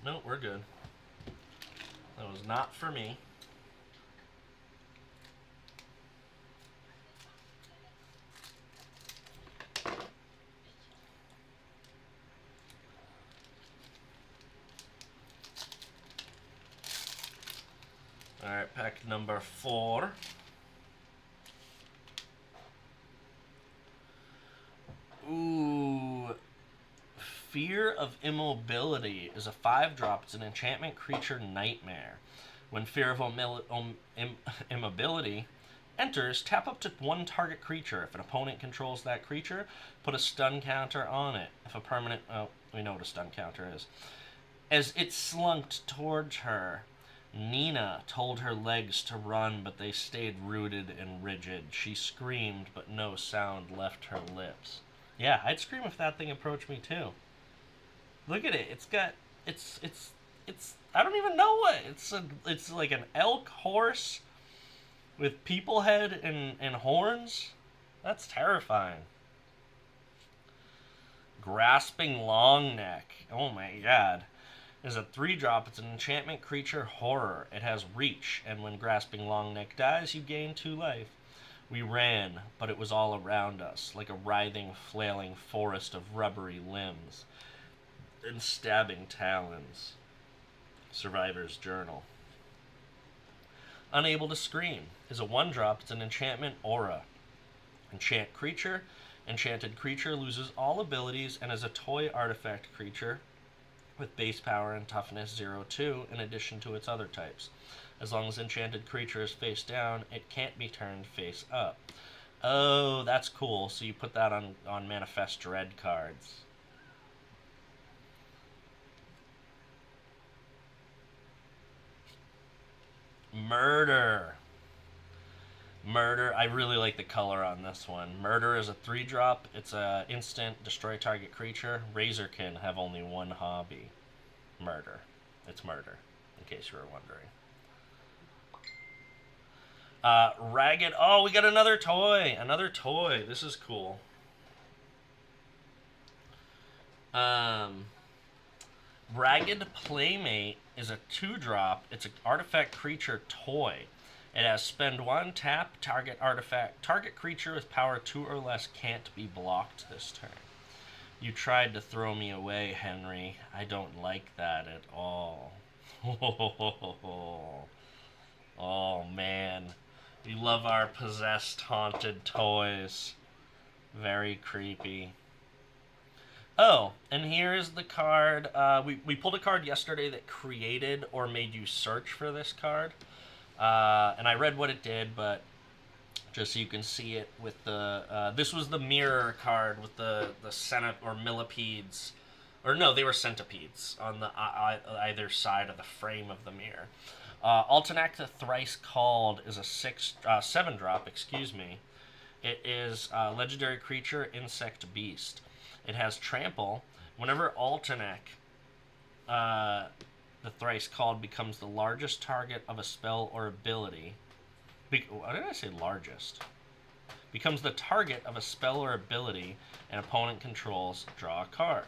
No, we're good. That was not for me. Alright, pack number 4. Ooh. Fear of Immobility is a 5-drop. It's an enchantment creature nightmare. When Fear of Immobility enters, tap up to 1 target creature. If an opponent controls that creature, put a stun counter on it. If a permanent... Oh, we know what a stun counter is. As it slunked towards her, Nina told her legs to run, but they stayed rooted and rigid. She screamed, but no sound left her lips. Yeah, I'd scream if that thing approached me too. Look at it. It's got... It's... I don't even know what... It's like an elk horse with people head and horns. That's terrifying. Grasping Long Neck. Oh my god. Is a 3-drop. It's an enchantment creature horror. It has reach, and when grasping long neck dies, you gain 2 life. We ran, but it was all around us, like a writhing, flailing forest of rubbery limbs and stabbing talons. Survivor's Journal. Unable to Scream is a 1-drop. It's an enchantment aura. Enchant creature. Enchanted creature loses all abilities and is a toy artifact creature with base power and toughness 0-2 in addition to its other types. As long as enchanted creature is face down, it can't be turned face up. Oh, that's cool. So you put that on Manifest Dread cards. Murder. Murder. I really like the color on this one. Murder is a 3-drop. It's a instant, destroy target creature. Razorkin have only one hobby. Murder. It's murder, in case you were wondering. Ragged. Oh, we got another toy. Another toy. This is cool. Ragged Playmate is a 2-drop. It's an artifact creature toy. It has spend 1, tap, target artifact. Target creature with power 2 or less can't be blocked this turn. You tried to throw me away, Henry. I don't like that at all. Oh, man. We love our possessed, haunted toys. Very creepy. Oh, and here's the card. We pulled a card yesterday that created or made you search for this card. And I read what it did, but just so you can see it with the... this was the mirror card with the or millipedes. Or no, they were centipedes on the either side of the frame of the mirror. Altenac the Thrice Called is a 7-drop, excuse me. It is a legendary creature, insect beast. It has trample. Whenever Altenac, the Thrice Called, becomes the largest target of a spell or ability... Why did I say largest? Becomes the target of a spell or ability an opponent controls, draw a card.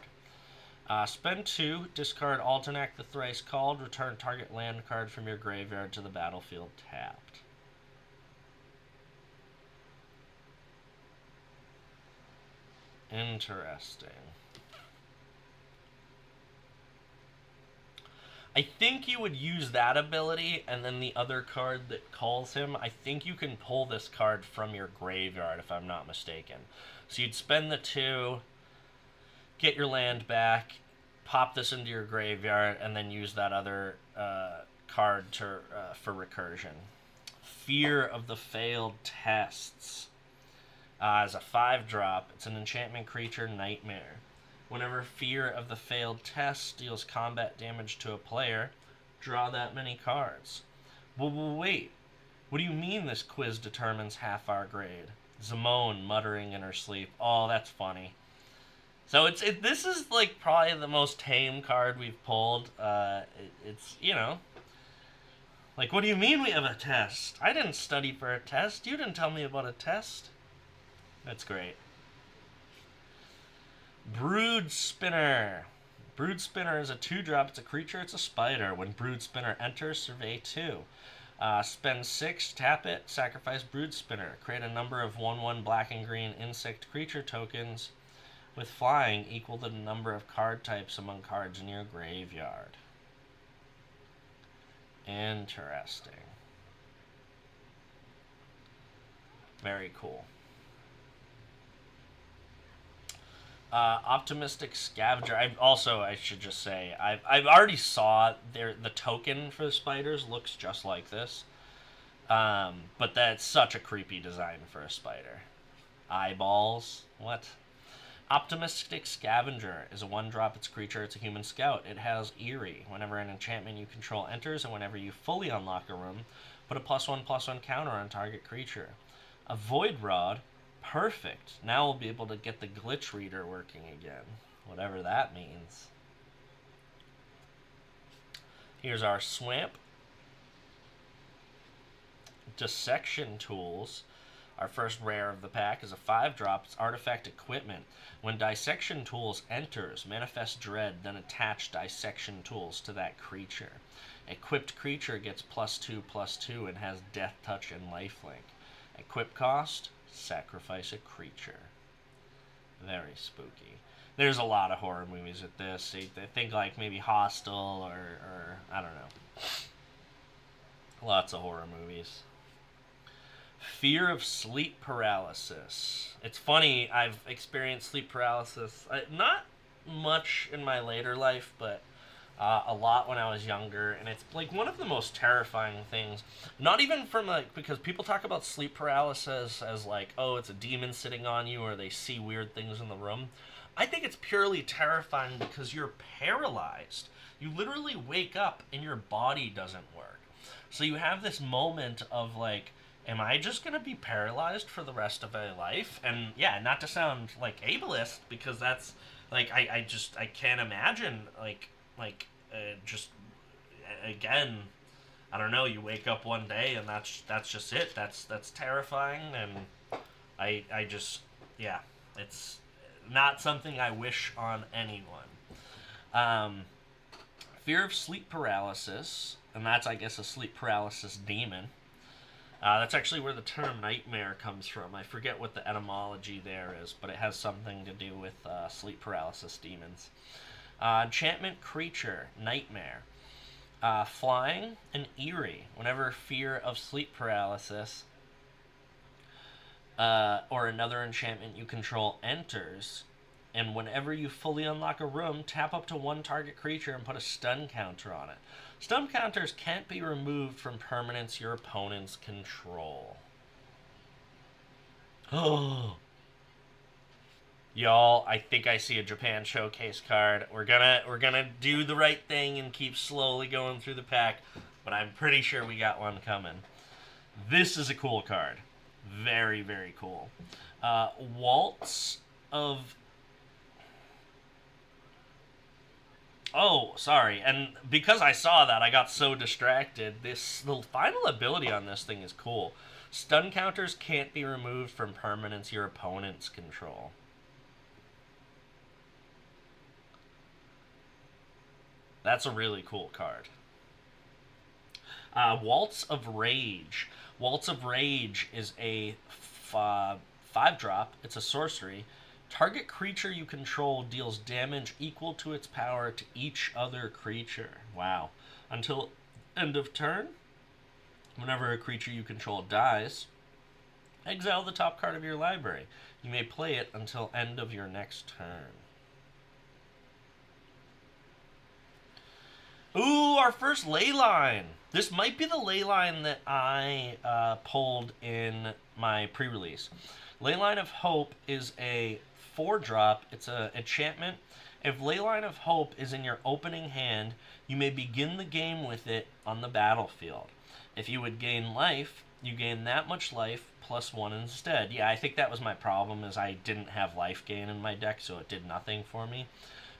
Spend 2, discard Altenac the Thrice Called, return target land card from your graveyard to the battlefield tapped. Interesting. I think you would use that ability, and then the other card that calls him, I think you can pull this card from your graveyard, if I'm not mistaken. So you'd spend the 2, get your land back, pop this into your graveyard, and then use that other card for recursion. Fear of the Failed Tests. As a 5-drop, it's an enchantment creature, Nightmare. Whenever Fear of the Failed Test deals combat damage to a player, draw that many cards. Well, wait. What do you mean this quiz determines half our grade? Zimone muttering in her sleep. Oh, that's funny. So this is like probably the most tame card we've pulled. It's, you know, like, what do you mean we have a test? I didn't study for a test. You didn't tell me about a test. That's great. Brood Spinner. Brood Spinner is a 2-drop. It's a creature. It's a spider. When Brood Spinner enters, survey 2. Spend 6, tap it, sacrifice Brood Spinner. Create a number of 1/1 black and green insect creature tokens with flying equal to the number of card types among cards in your graveyard. Interesting. Very cool. Optimistic Scavenger. I should just say, I've already saw the token for the spiders looks just like this. But that's such a creepy design for a spider. Eyeballs. What? Optimistic Scavenger is a 1-drop. It's a creature. It's a human scout. It has Eerie. Whenever an enchantment you control enters, and whenever you fully unlock a room, put a +1/+1 counter on target creature. A Void Rod. Perfect. Now we'll be able to get the glitch reader working again. Whatever that means. Here's our Swamp. Dissection Tools. Our first rare of the pack is a 5-drop. It's Artifact Equipment. When Dissection Tools enters, manifest Dread, then attach Dissection Tools to that creature. Equipped creature gets +2/+2 and has Death Touch and Lifelink. Equip cost, sacrifice a creature. Very spooky. There's a lot of horror movies at this. I think like maybe Hostel or I don't know. Lots of horror movies. Fear of sleep paralysis. It's funny, I've experienced sleep paralysis. Not much in my later life, but a lot when I was younger. And it's like one of the most terrifying things. Not even from like, because people talk about sleep paralysis as like, oh, it's a demon sitting on you or they see weird things in the room. I think it's purely terrifying because you're paralyzed. You literally wake up and your body doesn't work. So you have this moment of like, am I just going to be paralyzed for the rest of my life? And yeah, not to sound like ableist, because that's like, I can't imagine just again, I don't know, you wake up one day and that's just it. That's terrifying. And I just, yeah, it's not something I wish on anyone. Fear of sleep paralysis, and that's, I guess, a sleep paralysis demon. That's actually where the term nightmare comes from. I forget what the etymology there is, but it has something to do with sleep paralysis demons. Enchantment creature, nightmare. Flying and eerie. Whenever fear of sleep paralysis or another enchantment you control enters, and whenever you fully unlock a room, tap up to one target creature and put a stun counter on it. Stun counters can't be removed from permanents your opponents control. Oh. Y'all, I think I see a Japan Showcase card. We're gonna do the right thing and keep slowly going through the pack, but I'm pretty sure we got one coming. This is a cool card. Very, very cool. Waltz of... Oh, sorry. And because I saw that, I got so distracted. The final ability on this thing is cool. Stun counters can't be removed from permanents your opponents control. That's a really cool card. Waltz of Rage. Waltz of Rage is a 5-drop. It's a sorcery. Target creature you control deals damage equal to its power to each other creature. Wow. Until end of turn, whenever a creature you control dies, exile the top card of your library. You may play it until end of your next turn. Ooh, our first ley line. This might be the ley line that I pulled in my pre-release. Leyline of Hope is a 4-drop. It's an enchantment. If Leyline of Hope is in your opening hand, you may begin the game with it on the battlefield. If you would gain life, you gain that much life plus 1 instead. Yeah, I think that was my problem, is I didn't have life gain in my deck, so it did nothing for me.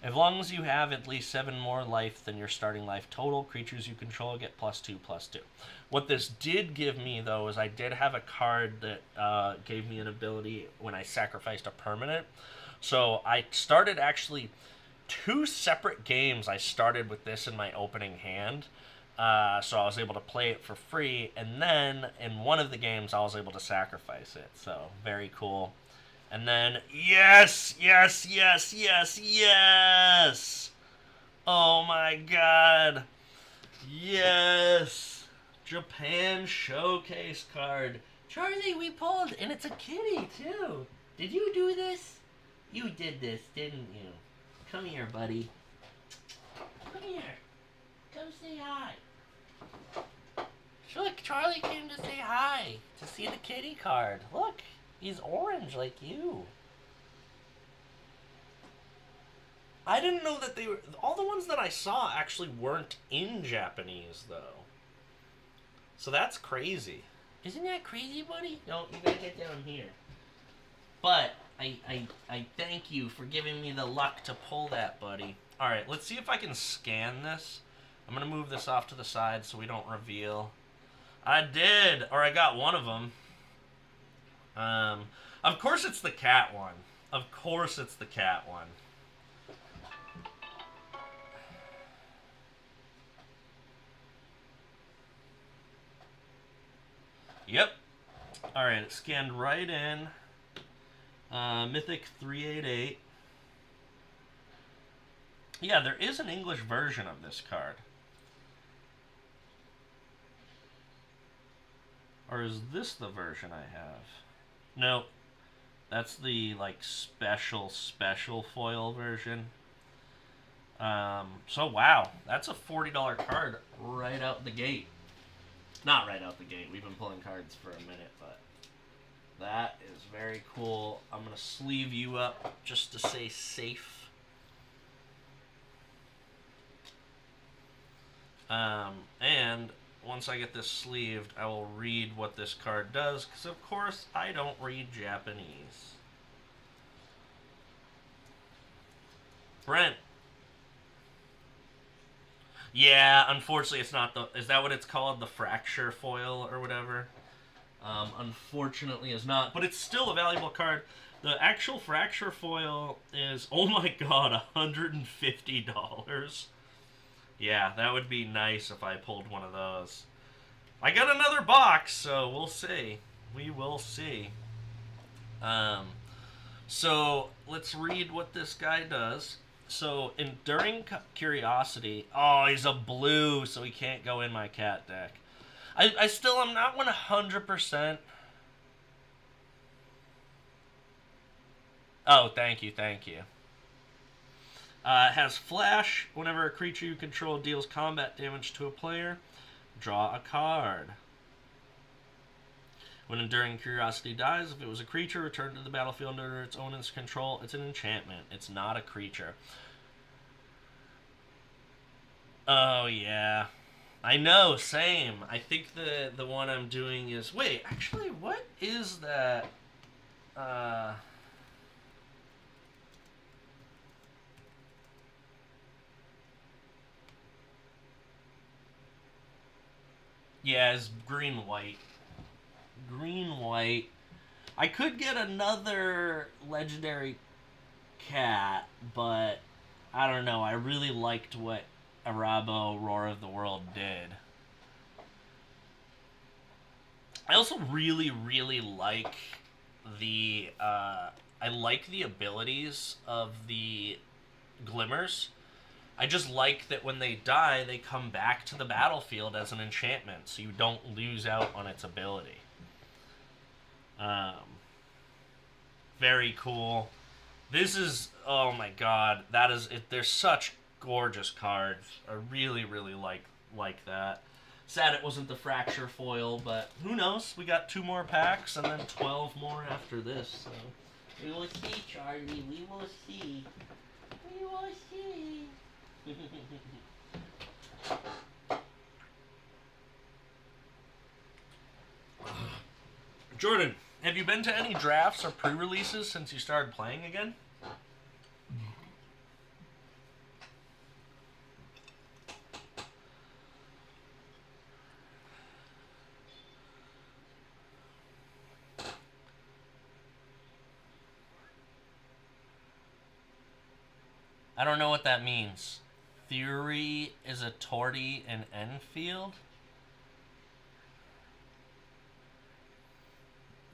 As long as you have at least 7 more life than your starting life total, creatures you control get +2/+2. What this did give me, though, is I did have a card that gave me an ability when I sacrificed a permanent. So I started actually 2 separate games. I started with this in my opening hand. So I was able to play it for free. And then in one of the games, I was able to sacrifice it. So very cool. And then, yes! Oh my god. Yes! Japan Showcase card. Charlie, we pulled, and it's a kitty, too. Did you do this? You did this, didn't you? Come here, buddy. Come here. Come say hi. Look, Charlie came to say hi, to see the kitty card. Look. He's orange like you. I didn't know that they were... All the ones that I saw actually weren't in Japanese, though. So that's crazy. Isn't that crazy, buddy? No, you gotta get down here. But I thank you for giving me the luck to pull that, buddy. Alright, let's see if I can scan this. I'm gonna move this off to the side so we don't reveal. I did! Or I got one of them. Of course it's the cat one. Of course it's the cat one. Yep. Alright, it scanned right in. Mythic 388. Yeah, there is an English version of this card. Or is this the version I have? No. That's the, like, special foil version. So, wow. That's a $40 card right out the gate. Not right out the gate. We've been pulling cards for a minute, but that is very cool. I'm going to sleeve you up just to stay safe. And once I get this sleeved, I will read what this card does, because of course I don't read Japanese. Brent. Yeah, unfortunately it's not the... Is that what it's called? The fracture foil or whatever? Unfortunately it's not, but it's still a valuable card. The actual fracture foil is, oh my god, $150. Yeah, that would be nice if I pulled one of those. I got another box, so we'll see. We will see. So let's read what this guy does. So, Enduring Curiosity. Oh, he's a blue, so he can't go in my cat deck. I still am not 100%. Oh, thank you. It has Flash. Whenever a creature you control deals combat damage to a player, draw a card. When Enduring Curiosity dies, if it was a creature, returned to the battlefield under its owner's control. It's an enchantment. It's not a creature. Oh, yeah. I know, same. I think the one I'm doing is... Wait, actually, what is that? Yeah, it's green-white. Green-white. I could get another legendary cat, but I don't know. I really liked what Arabo Roar of the World did. I also really, really like the... I like the abilities of the Glimmers. I just like that when they die, they come back to the battlefield as an enchantment, so you don't lose out on its ability. Very cool. This is... Oh my god. That is... They're such gorgeous cards. I really, really like that. Sad it wasn't the fracture foil, but who knows? We got 2 more packs and then 12 more after this. So we will see, Charlie. We will see. We will see. Jordan, have you been to any drafts or pre-releases since you started playing again? I don't know what that means. Theory is a Tardis in Enfield?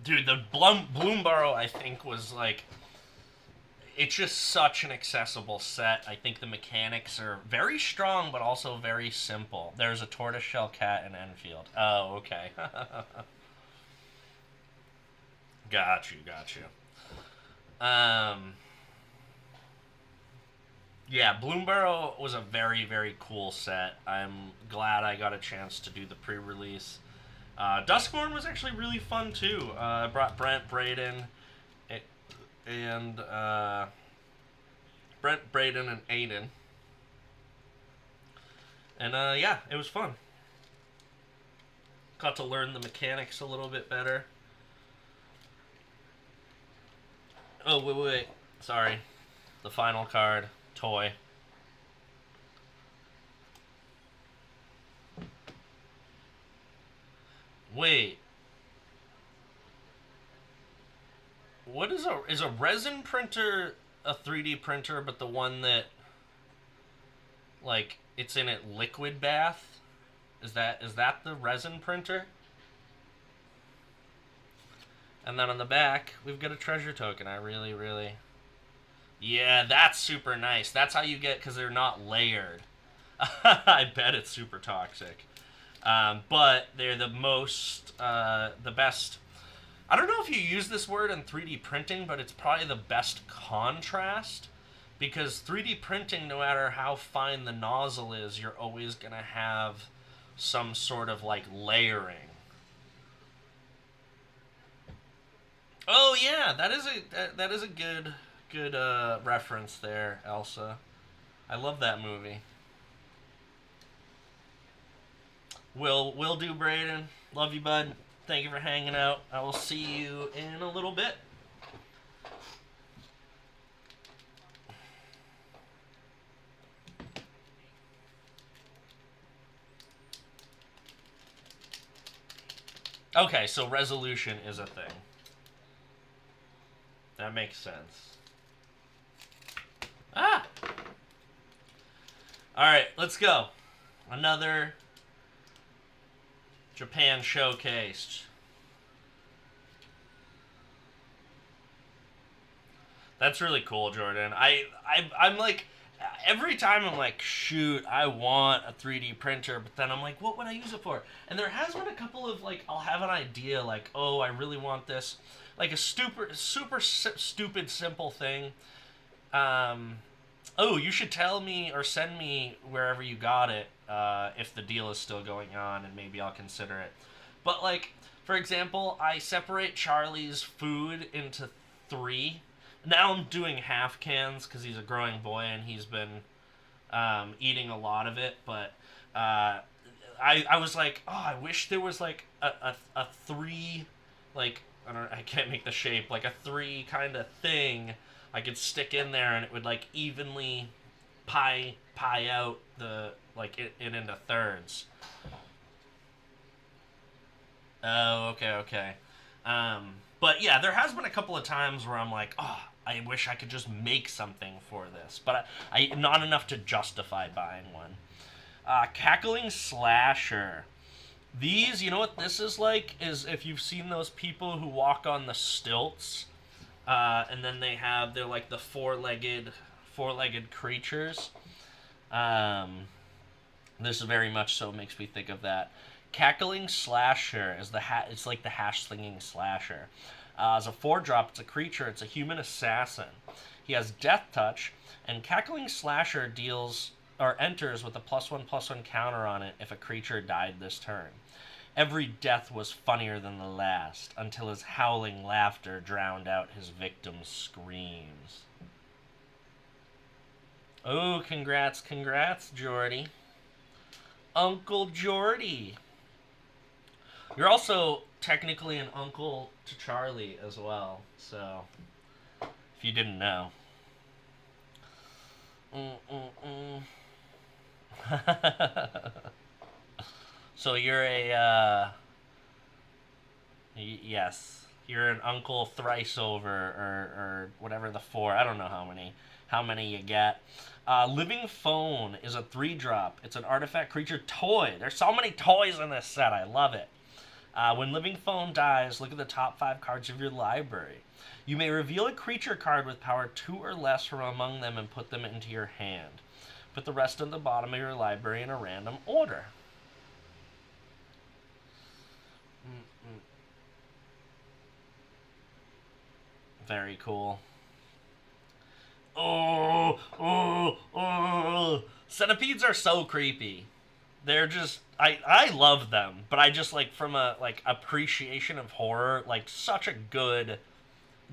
Dude, the Bloomborough, I think, was like... It's just such an accessible set. I think the mechanics are very strong, but also very simple. There's a tortoiseshell cat in Enfield. Oh, okay. Got you. Yeah, Bloomborough was a very, very cool set. I'm glad I got a chance to do the pre-release. Duskmourn was actually really fun, too. I brought Brent, Braden, and Aiden. And, yeah, it was fun. Got to learn the mechanics a little bit better. Oh, wait. Sorry. The final card. Toy. Wait. what is a resin printer a 3D printer, but the one that like it's in it liquid bath? Is that the resin printer? And then on the back, we've got a treasure token. I really... Yeah, that's super nice. That's how you get, because they're not layered. I bet it's super toxic. But they're the most, the best... I don't know if you use this word in 3D printing, but it's probably the best contrast. Because 3D printing, no matter how fine the nozzle is, you're always going to have some sort of, like, layering. Oh yeah, that is a good reference there, Elsa. I love that movie. Will do, Brayden. Love you, bud. Thank you for hanging out. I will see you in a little bit. Okay, so resolution is a thing. That makes sense. Ah! Alright, let's go. Another Japan showcased. That's really cool, Jordan. I'm like, every time I'm like, shoot, I want a 3D printer, but then I'm like, what would I use it for? And there has been a couple of, like, I'll have an idea, like, oh, I really want this. Like a super stupid, simple thing. Oh, you should tell me or send me wherever you got it if the deal is still going on, and maybe I'll consider it. But, like, for example, I separate Charlie's food into 3. Now I'm doing half cans because he's a growing boy and he's been eating a lot of it. But I was like, oh, I wish there was like a 3, like, I can't make the shape, like a 3 kind of thing I could stick in there and it would like evenly pie out the like it into thirds. Oh, okay. But yeah, there has been a couple of times where I'm like, oh, I wish I could just make something for this, but I not enough to justify buying one. Cackling Slasher. These, you know what this is like? Is if you've seen those people who walk on the stilts, and then they're like the four-legged creatures. This very much so makes me think of that. Cackling Slasher is it's like the hash-slinging slasher. As a 4-drop, it's a creature. It's a human assassin. He has Death Touch, and Cackling Slasher enters with a +1/+1 counter on it if a creature died this turn. Every death was funnier than the last, until his howling laughter drowned out his victim's screams. Oh, congrats, Jordy. Uncle Jordy. You're also technically an uncle to Charlie as well, so if you didn't know. So you're yes, you're an uncle thrice over, or whatever the 4. I don't know how many you get. Living Phone is a 3-drop. It's an artifact creature toy. There's so many toys in this set. I love it. When Living Phone dies, look at the top 5 cards of your library. You may reveal a creature card with power 2 or less from among them and put them into your hand. Put the rest at the bottom of your library in a random order. Very cool. Oh. Centipedes are so creepy. They're just, I love them, but I just, like, from a, like, appreciation of horror, like, such a good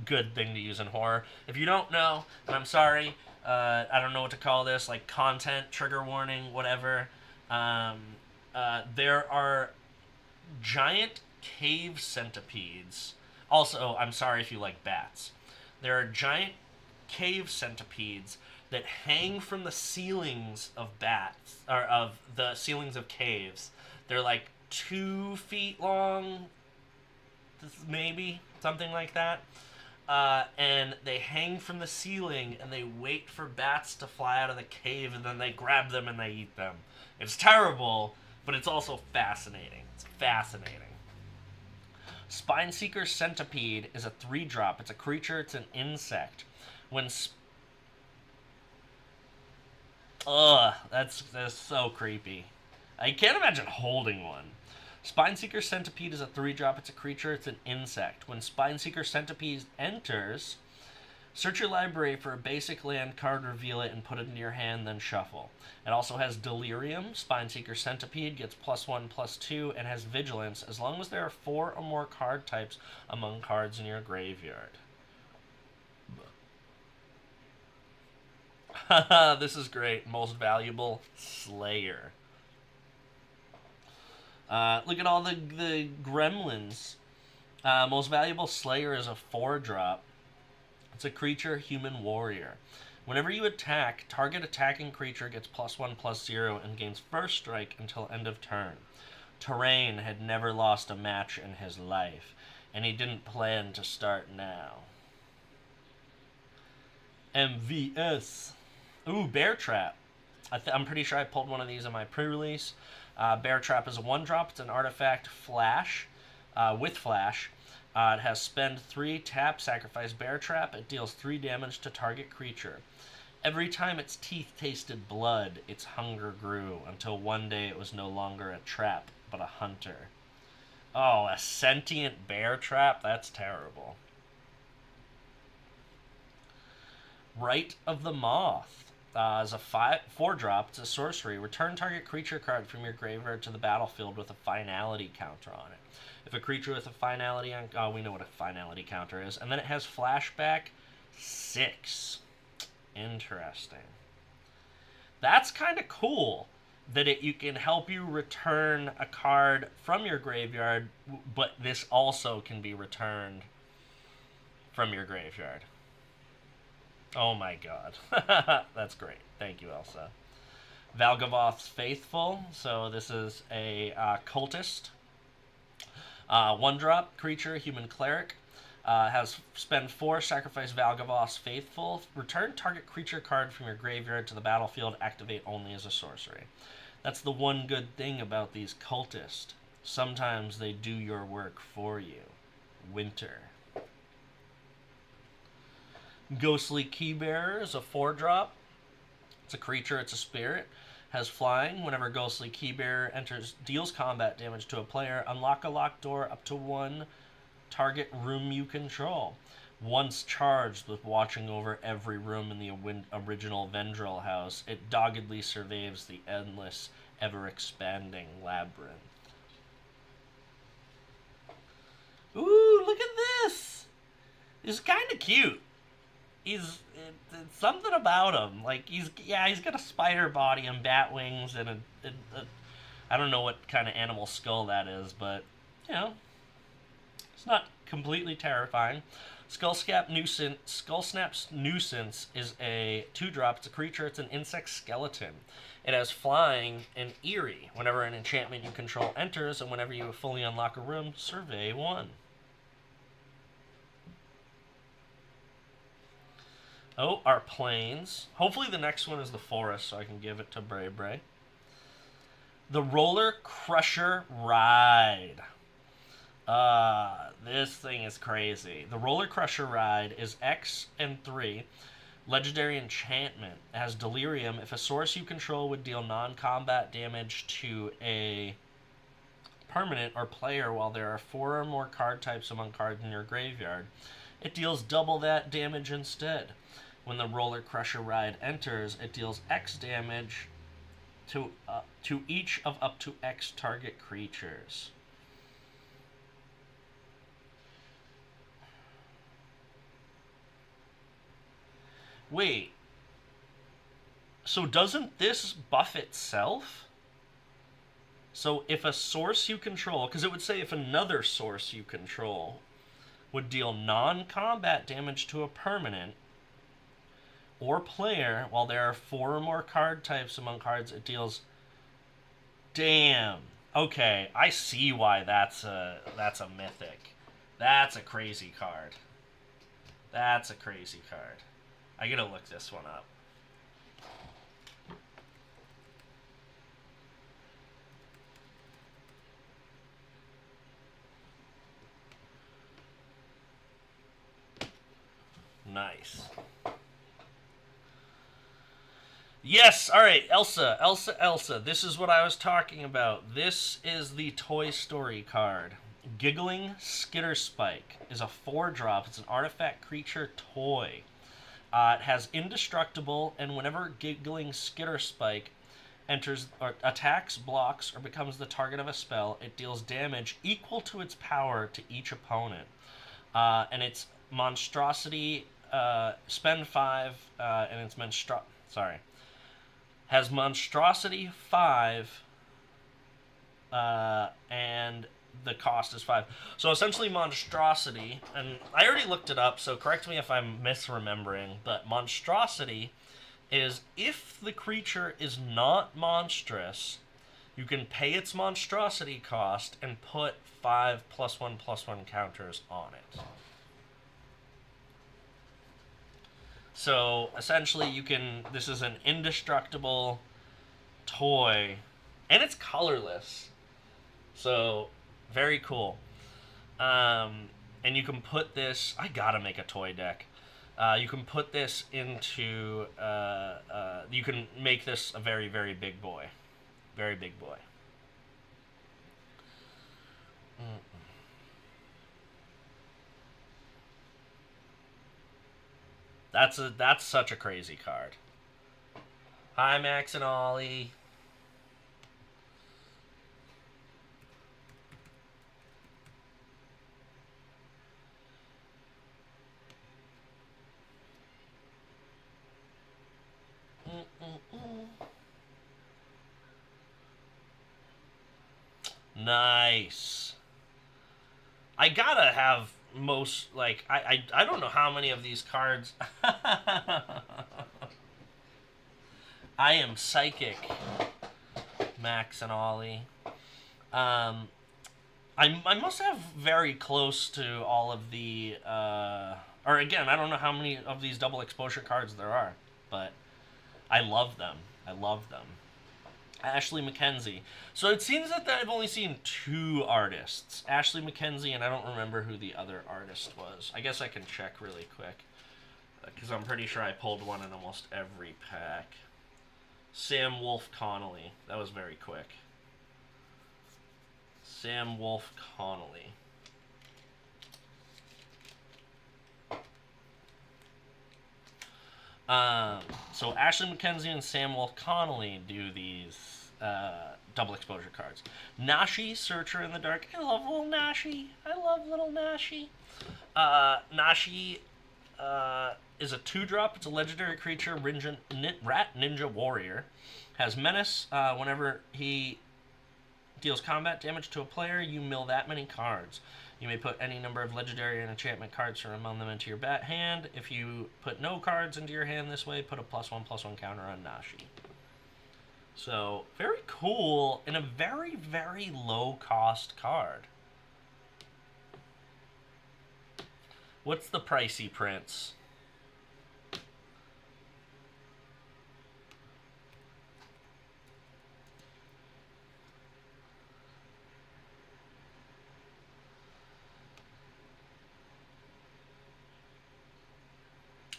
thing to use in horror. If you don't know, and I'm sorry, I don't know what to call this, like, content, trigger warning, whatever, there are giant cave centipedes. Also, I'm sorry if you like bats. There are giant cave centipedes that hang from the ceilings of or of the ceilings of caves. They're like 2 feet long, maybe, something like that. and they hang from the ceiling and they wait for bats to fly out of the cave and then they grab them and they eat them. It's terrible, but it's also fascinating. It's fascinating. Spineseeker Centipede is a 3-drop. It's a creature. It's an insect. That's so creepy. I can't imagine holding one. Spineseeker Centipede is a 3-drop. It's a creature. It's an insect. When Spineseeker Centipede enters, search your library for a basic land card, reveal it, and put it into your hand, then shuffle. It also has Delirium. Spineseeker Centipede gets +1/+2 and has Vigilance as long as there are 4 or more card types among cards in your graveyard. This is great. Most valuable, Slayer. Look at all the gremlins. Most valuable, Slayer is a 4-drop. It's a creature, human warrior. Whenever you attack, target attacking creature gets +1/+0 and gains first strike until end of turn. Terrain had never lost a match in his life, and he didn't plan to start now. MVS. Ooh, Bear Trap. I'm pretty sure I pulled one of these in my pre-release. Bear Trap is a 1-drop. It's an artifact flash, with flash. It has spend 3, tap, sacrifice Bear Trap. It deals 3 damage to target creature. Every time its teeth tasted blood, its hunger grew, until one day it was no longer a trap, but a hunter. Oh, a sentient Bear Trap? That's terrible. Rite of the Moth. Is a 4-drop. It's a sorcery. Return target creature card from your graveyard to the battlefield with a finality counter on it. If a creature with a finality on... Oh, we know what a finality counter is. And then it has flashback 6. Interesting. That's kind of cool that you can help you return a card from your graveyard, but this also can be returned from your graveyard. Oh my god. That's great. Thank you, Elsa. Valgavoth's Faithful. So this is a cultist. 1-drop creature, human cleric. Has spend 4, sacrifice Valgavoth's Faithful. Return target creature card from your graveyard to the battlefield. Activate only as a sorcery. That's the one good thing about these cultists. Sometimes they do your work for you. Winter. Ghostly Keybearer is a 4-drop. It's a creature, it's a spirit. Has flying. Whenever Ghostly Keybearer enters, deals combat damage to a player, unlock a locked door up to 1 target room you control. Once charged with watching over every room in the original Vendrell house, it doggedly surveys the endless, ever-expanding labyrinth. Ooh, look at this! He's kind of cute. It's something about him. Like, he's got a spider body and bat wings and a I don't know what kind of animal skull that is, but, you know, it's not completely terrifying. Skullsnap's Nuisance is a 2-drop. It's a creature. It's an insect skeleton. It has flying and eerie. Whenever an enchantment you control enters, and whenever you fully unlock a room, survey 1. Oh, our plains. Hopefully the next one is the forest, so I can give it to Bray Bray. The Roller Crusher Ride. This thing is crazy. The Roller Crusher Ride is X and 3. Legendary enchantment. It has Delirium. If a source you control would deal non-combat damage to a permanent or player while there are 4 or more card types among cards in your graveyard, it deals double that damage instead. When the Roller Crusher Ride enters, it deals X damage to each of up to X target creatures. Wait. So doesn't this buff itself? So if a source you control, because it would say if another source you control would deal non-combat damage to a permanent or player while there are 4 or more card types among cards it deals. Damn. Okay, I see why that's a mythic. That's a crazy card. That's a crazy card. I gotta look this one up. Nice. Yes, alright, Elsa. This is what I was talking about. This is the Toy Story card. Giggling Skitterspike is a 4-drop. It's an artifact creature toy. It has indestructible, and whenever Giggling Skitterspike enters, or attacks, blocks, or becomes the target of a spell, it deals damage equal to its power to each opponent. And its monstrosity, spend 5, and its has monstrosity 5, and the cost is 5. So essentially monstrosity, and I already looked it up, so correct me if I'm misremembering, but monstrosity is if the creature is not monstrous, you can pay its monstrosity cost and put 5 +1/+1 counters on it. So essentially you can, this is an indestructible toy, and it's colorless. So very cool. And you can put this, I gotta make a toy deck. You can put this into, you can make this a very, very big boy. Very big boy. That's such a crazy card. Hi, Max and Ollie. Nice. I gotta have most, like, I don't know how many of these cards. I am psychic, Max and Ollie. I must have very close to all of the, or again, I don't know how many of these double exposure cards there are, but I love them. I love them. Ashley Mackenzie. So it seems that I've only seen 2 artists. Ashley Mackenzie, and I don't remember who the other artist was. I guess I can check really quick, because I'm pretty sure I pulled one in almost every pack. Sam Wolf Connolly. That was very quick. Sam Wolf Connolly. So Ashley Mackenzie and Sam Wolf Connolly do these double exposure cards. Nashi, Searcher in the Dark. I love little Nashi. I love little Nashi. Nashi is a 2-drop. It's a legendary creature, Rat Ninja Warrior. Has Menace. Whenever he deals combat damage to a player, you mill that many cards. You may put any number of legendary and enchantment cards from among them into your hand. If you put no cards into your hand this way, put a +1/+1 counter on Nashi. So, very cool, and a very, very low-cost card. What's the pricey prince?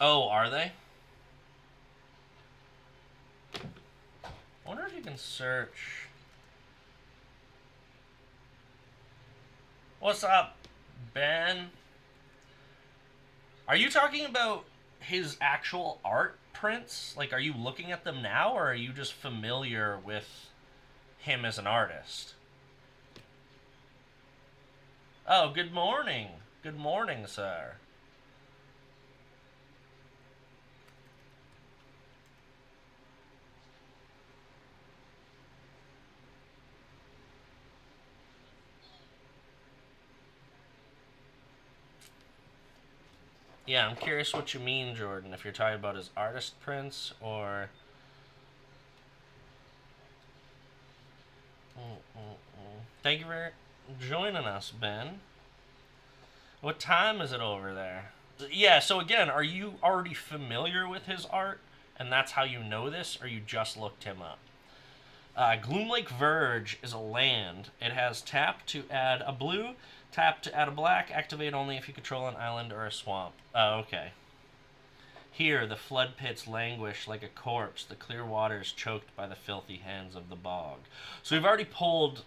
Oh, are they? I wonder if you can search. What's up, Ben? Are you talking about his actual art prints? Like, are you looking at them now, or are you just familiar with him as an artist? Oh, good morning. Good morning, sir. Yeah, I'm curious what you mean, Jordan, if you're talking about his artist prints or... Thank you for joining us, Ben. What time is it over there? Yeah, so again, are you already familiar with his art, and that's how you know this, or you just looked him up? Gloomlake Verge is a land. It has tap to add a blue, tap to add a black, activate only if you control an island or a swamp. Oh, okay. Here, the flood pits languish like a corpse, the clear waters choked by the filthy hands of the bog. So we've already pulled.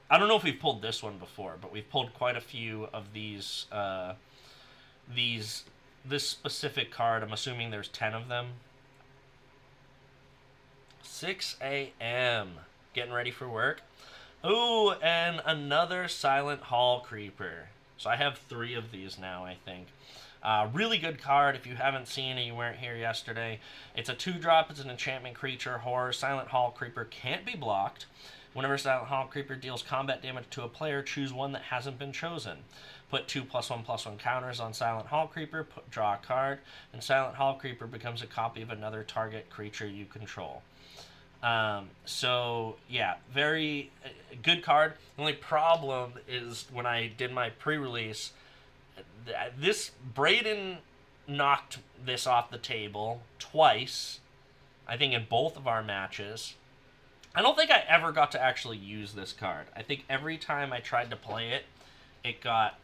I don't know if we've pulled this one before, but we've pulled quite a few of these. This specific card. I'm assuming there's 10 of them. 6 a.m. Getting ready for work. Ooh, and another Silent Hall Creeper. So I have 3 of these now, I think. Really good card. If you haven't seen it, you weren't here yesterday. It's a 2-drop. It's an enchantment creature. Horror. Silent Hall Creeper can't be blocked. Whenever Silent Hall Creeper deals combat damage to a player, choose one that hasn't been chosen. Put 2 +1/+1 counters on Silent Hall Creeper. Draw a card. And Silent Hall Creeper becomes a copy of another target creature you control. So, yeah, very good card. The only problem is when I did my pre-release, this Braden knocked this off the table twice, I think in both of our matches. I don't think I ever got to actually use this card. I think every time I tried to play it, it got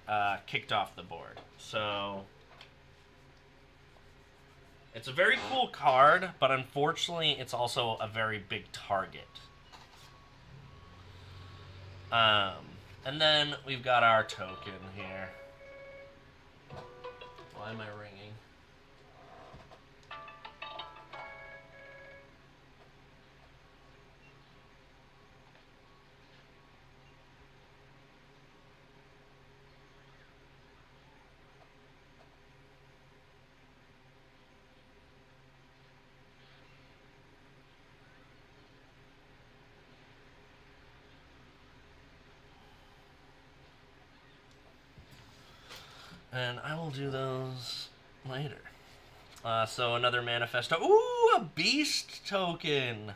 kicked off the board. So it's a very cool card, but unfortunately it's also a very big target. And then we've got our token here. Why am I ringing? And I will do those later. So another manifesto. Ooh, a beast token.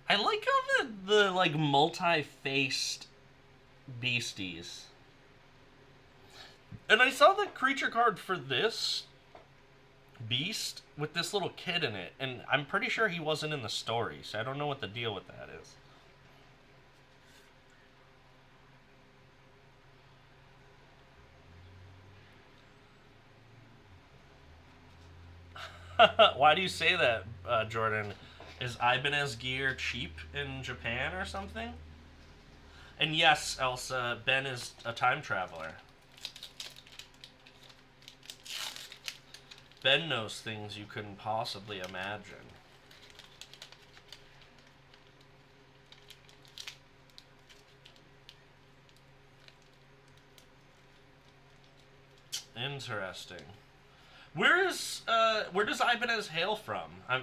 I like how the like multi-faced beasties. And I saw the creature card for this beast with this little kid in it, and I'm pretty sure he wasn't in the story, so I don't know what the deal with that is. Why do you say that, Jordan? Is Ibanez gear cheap in Japan or something? And yes, Elsa, Ben is a time traveler. Ben knows things you couldn't possibly imagine. Interesting. Where does Ibanez hail from? I'm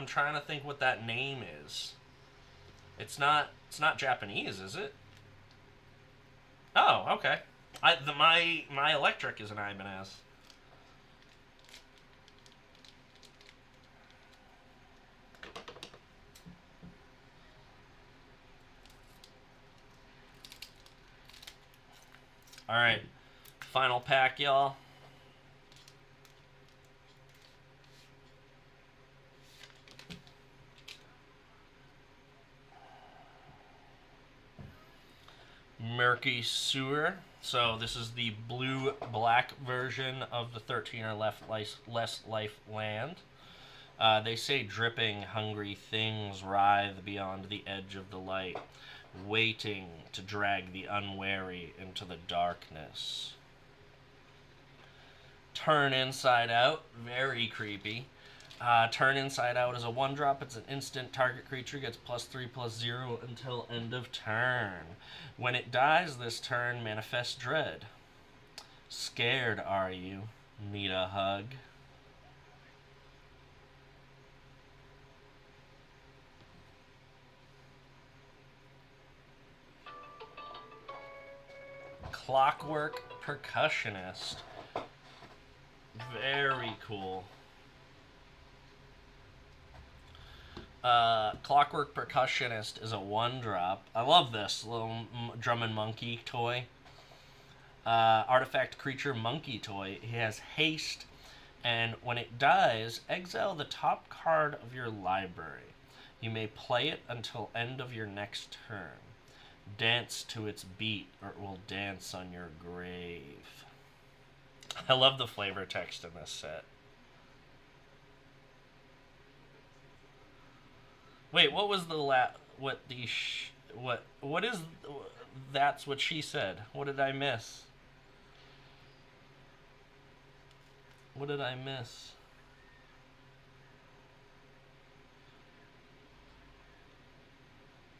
trying to think what that name is. It's not Japanese, is it? Oh, okay. My electric is an Ibanez. All right. Final pack, y'all. Murky Sewer. So this is the blue-black version of the 13 or less life land. They say dripping, hungry things writhe beyond the edge of the light, waiting to drag the unwary into the darkness. Turn inside out. Very creepy. Turn inside out is a 1-drop. It's an instant. Target creature gets +3/+0 until end of turn. When it dies this turn, manifest dread. Scared, are you? Need a hug? Clockwork Percussionist. Very cool. Clockwork Percussionist is a 1-drop. I love this little drum and monkey toy. Artifact creature monkey toy. He has haste, and when it dies, exile the top card of your library. You may play it until end of your next turn. Dance to its beat, or it will dance on your grave. I love the flavor text in this set. Wait, what was the what is that's what she said? What did I miss? What did I miss?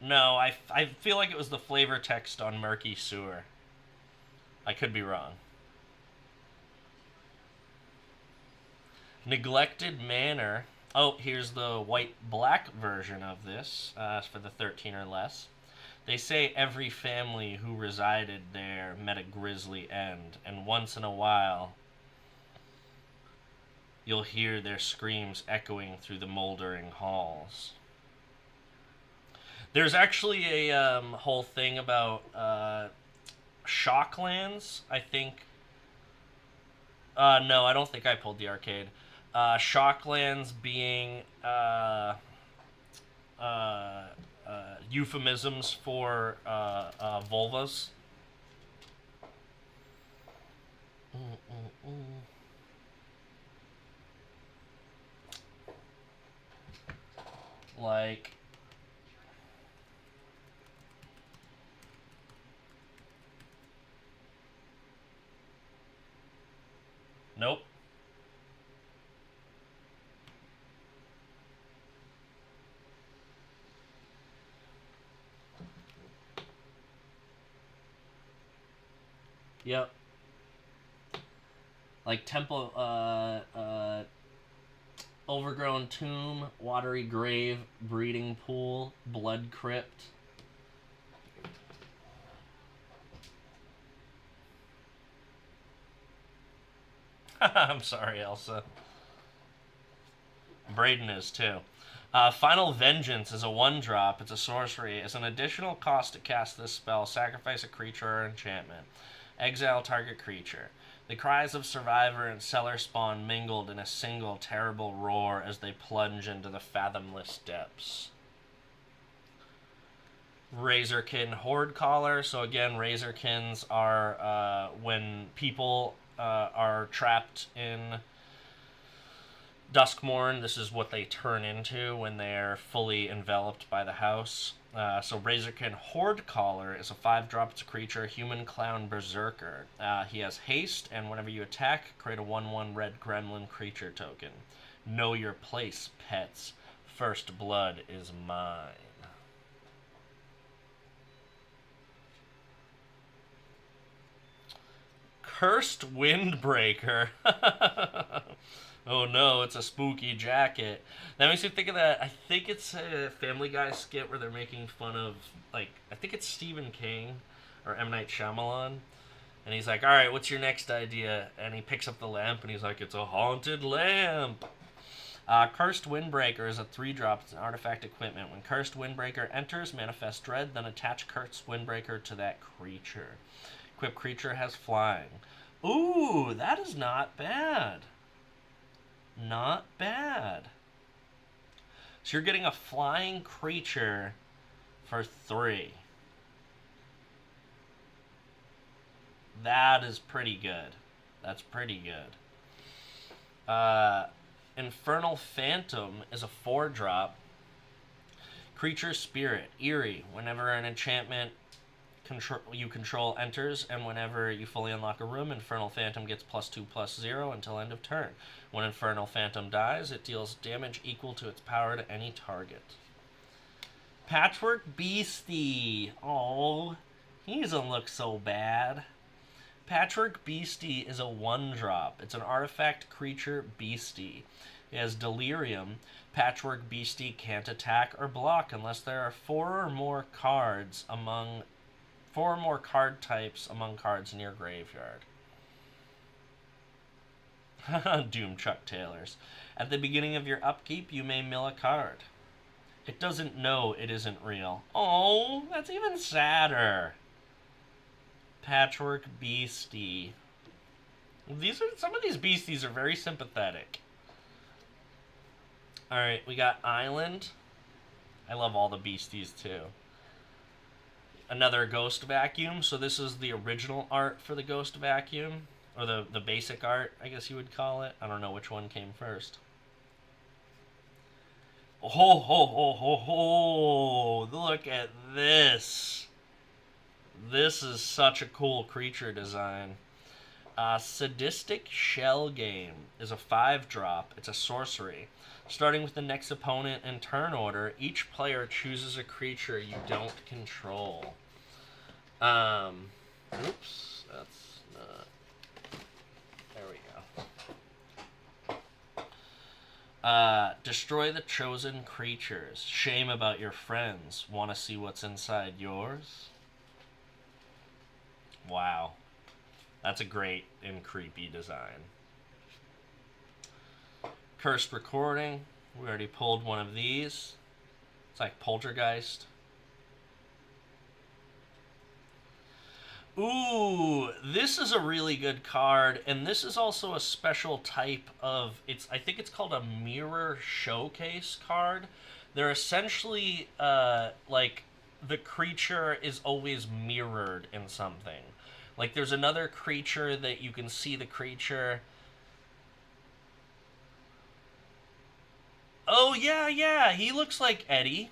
No, I feel like it was the flavor text on Murky Sewer. I could be wrong. Neglected Manor. Oh, here's the white-black version of this for the 13 or less. They say every family who resided there met a grisly end, and once in a while you'll hear their screams echoing through the moldering halls. There's actually a whole thing about Shocklands, I think. No, I don't think I pulled the arcade. Shocklands being euphemisms for vulvas. Like, nope. Yep. Like temple, overgrown tomb, watery grave, breeding pool, blood crypt. I'm sorry, Elsa. Braden is too. Final Vengeance is a 1-drop. It's a sorcery. It's an additional cost to cast this spell. Sacrifice a creature or enchantment. Exile target creature. The cries of Survivor and Cellar Spawn mingled in a single terrible roar as they plunge into the fathomless depths. Razorkin Horde Caller. So again, Razorkins are when people are trapped in Duskmourn. This is what they turn into when they're fully enveloped by the house. So Razorkin Horde Caller is a 5-drop. It's a creature, human clown berserker. He has haste, and whenever you attack, create a 1/1 red gremlin creature token. Know your place, pets. First blood is mine. Cursed Windbreaker. Oh no, it's a spooky jacket. That makes me think of that. I think it's a Family Guy skit where they're making fun of, like, I think it's Stephen King or M. Night Shyamalan. And he's like, alright, what's your next idea? And he picks up the lamp and he's like, it's a haunted lamp. Cursed Windbreaker is a 3-drop. It's an artifact equipment. When Cursed Windbreaker enters, manifest dread, then attach Cursed Windbreaker to that creature. Equipped creature has flying. Ooh, that is not bad. Not bad. So you're getting a flying creature for 3. That is pretty good. That's pretty good. Infernal Phantom is a 4-drop. Creature Spirit. Eerie. Whenever an enchantment you control enters, and whenever you fully unlock a room, Infernal Phantom gets +2/+0 until end of turn. When Infernal Phantom dies, it deals damage equal to its power to any target. Patchwork Beastie. Oh, he doesn't look so bad. Patchwork Beastie is a 1-drop. It's an artifact creature beastie. It has Delirium. Patchwork Beastie can't attack or block unless there are 4 or more card types among cards in your graveyard. Doom Chuck Taylors. At the beginning of your upkeep, you may mill a card. It doesn't know it isn't real. Oh, that's even sadder. Patchwork Beastie. Some of these beasties are very sympathetic. Alright, we got Island. I love all the beasties too. Another Ghost Vacuum. So this is the original art for the Ghost Vacuum. Or the basic art, I guess you would call it. I don't know which one came first. Oh, ho, ho, ho, ho. Look at this. This is such a cool creature design. Sadistic Shell Game is a 5-drop. It's a sorcery. Starting with the next opponent in turn order, each player chooses a creature you don't control. Oops, that's not... There we go. Destroy the chosen creatures. Shame about your friends. Want to see what's inside yours? Wow. That's a great and creepy design. Cursed Recording. We already pulled one of these. It's like Poltergeist. Ooh, this is a really good card, and this is also a special type of... I think it's called a Mirror Showcase card. They're essentially, like, the creature is always mirrored in something. Like, there's another creature that you can see the creature... Oh, yeah, he looks like Eddie.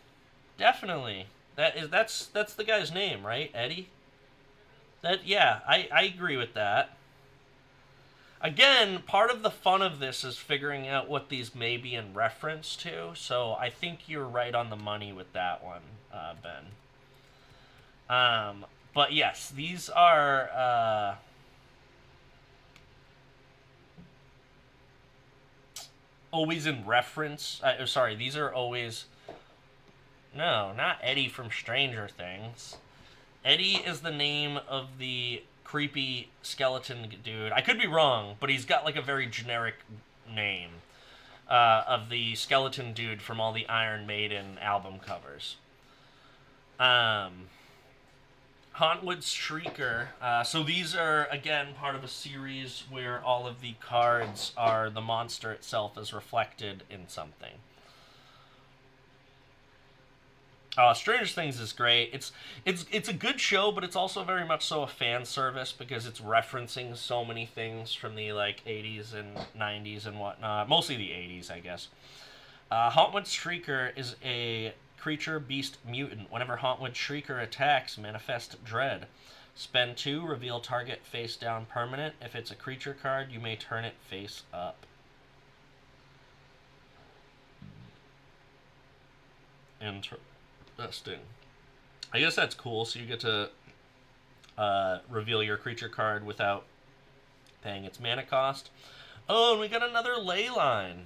Definitely. That's the guy's name, right? Eddie? I agree with that. Again, part of the fun of this is figuring out what these may be in reference to, so I think you're right on the money with that one, Ben. But yes, these are... always in reference. Sorry, these are always... No, not Eddie from Stranger Things. Eddie is the name of the creepy skeleton dude. I could be wrong, but he's got like a very generic name of the skeleton dude from all the Iron Maiden album covers. Hauntwood's Shrieker. So these are, again, part of a series where all of the cards are the monster itself is reflected in something. Stranger Things is great. It's a good show, but it's also very much so a fan service because it's referencing so many things from the like 80s and 90s and whatnot. Mostly the 80s, I guess. Hauntwood Shrieker is a creature beast mutant. Whenever Hauntwood Shrieker attacks, manifest dread. Spend 2, reveal target face down permanent. If it's a creature card, you may turn it face up. Interesting. I guess that's cool. So you get to reveal your creature card without paying its mana cost. Oh, and we got another Leyline.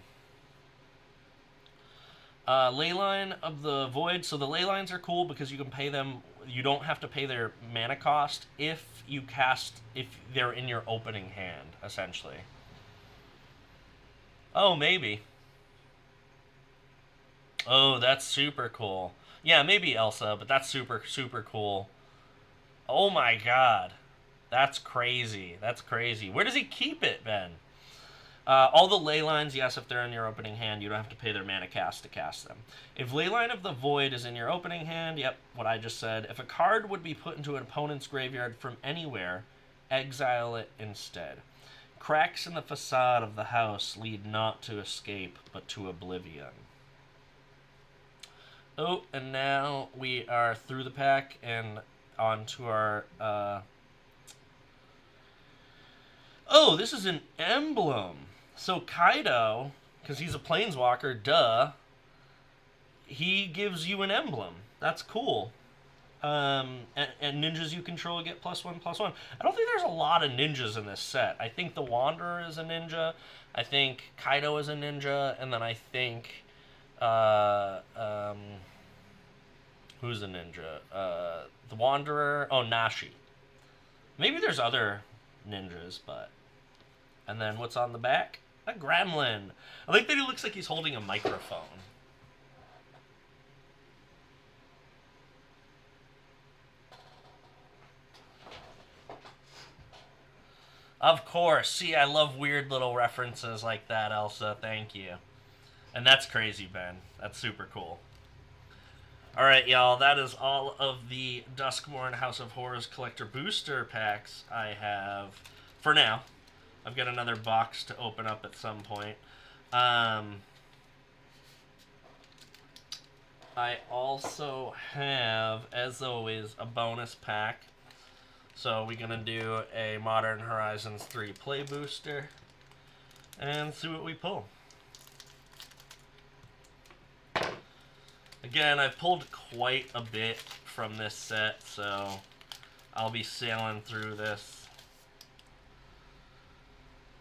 Leyline of the Void. So the Leylines are cool because you can pay them. You don't have to pay their mana cost if they're in your opening hand, essentially. Oh, maybe. Oh, that's super cool. Yeah, maybe Elsa, but that's super, super cool. Oh my god. That's crazy. That's crazy. Where does he keep it, Ben? All the Leylines, yes, if they're in your opening hand, you don't have to pay their mana cost to cast them. If Leyline of the Void is in your opening hand, yep, what I just said. If a card would be put into an opponent's graveyard from anywhere, exile it instead. Cracks in the facade of the house lead not to escape, but to oblivion. Oh, and now we are through the pack and on to our... Oh, this is an emblem. So Kaido, because he's a planeswalker, duh, he gives you an emblem. That's cool. And ninjas you control get +1/+1. I don't think there's a lot of ninjas in this set. I think the Wanderer is a ninja. I think Kaido is a ninja. And then I think... who's a ninja? The Wanderer. Oh, Nashi. Maybe there's other ninjas, but... And then what's on the back? A gremlin. I like that he looks like he's holding a microphone. Of course. See, I love weird little references like that, Elsa. Thank you. And that's crazy, Ben. That's super cool. Alright, y'all, that is all of the Duskmourn House of Horrors Collector Booster Packs I have for now. I've got another box to open up at some point. I also have, as always, a bonus pack. So we're going to do a Modern Horizons 3 play booster and see what we pull. Again, I've pulled quite a bit from this set, so I'll be sailing through this.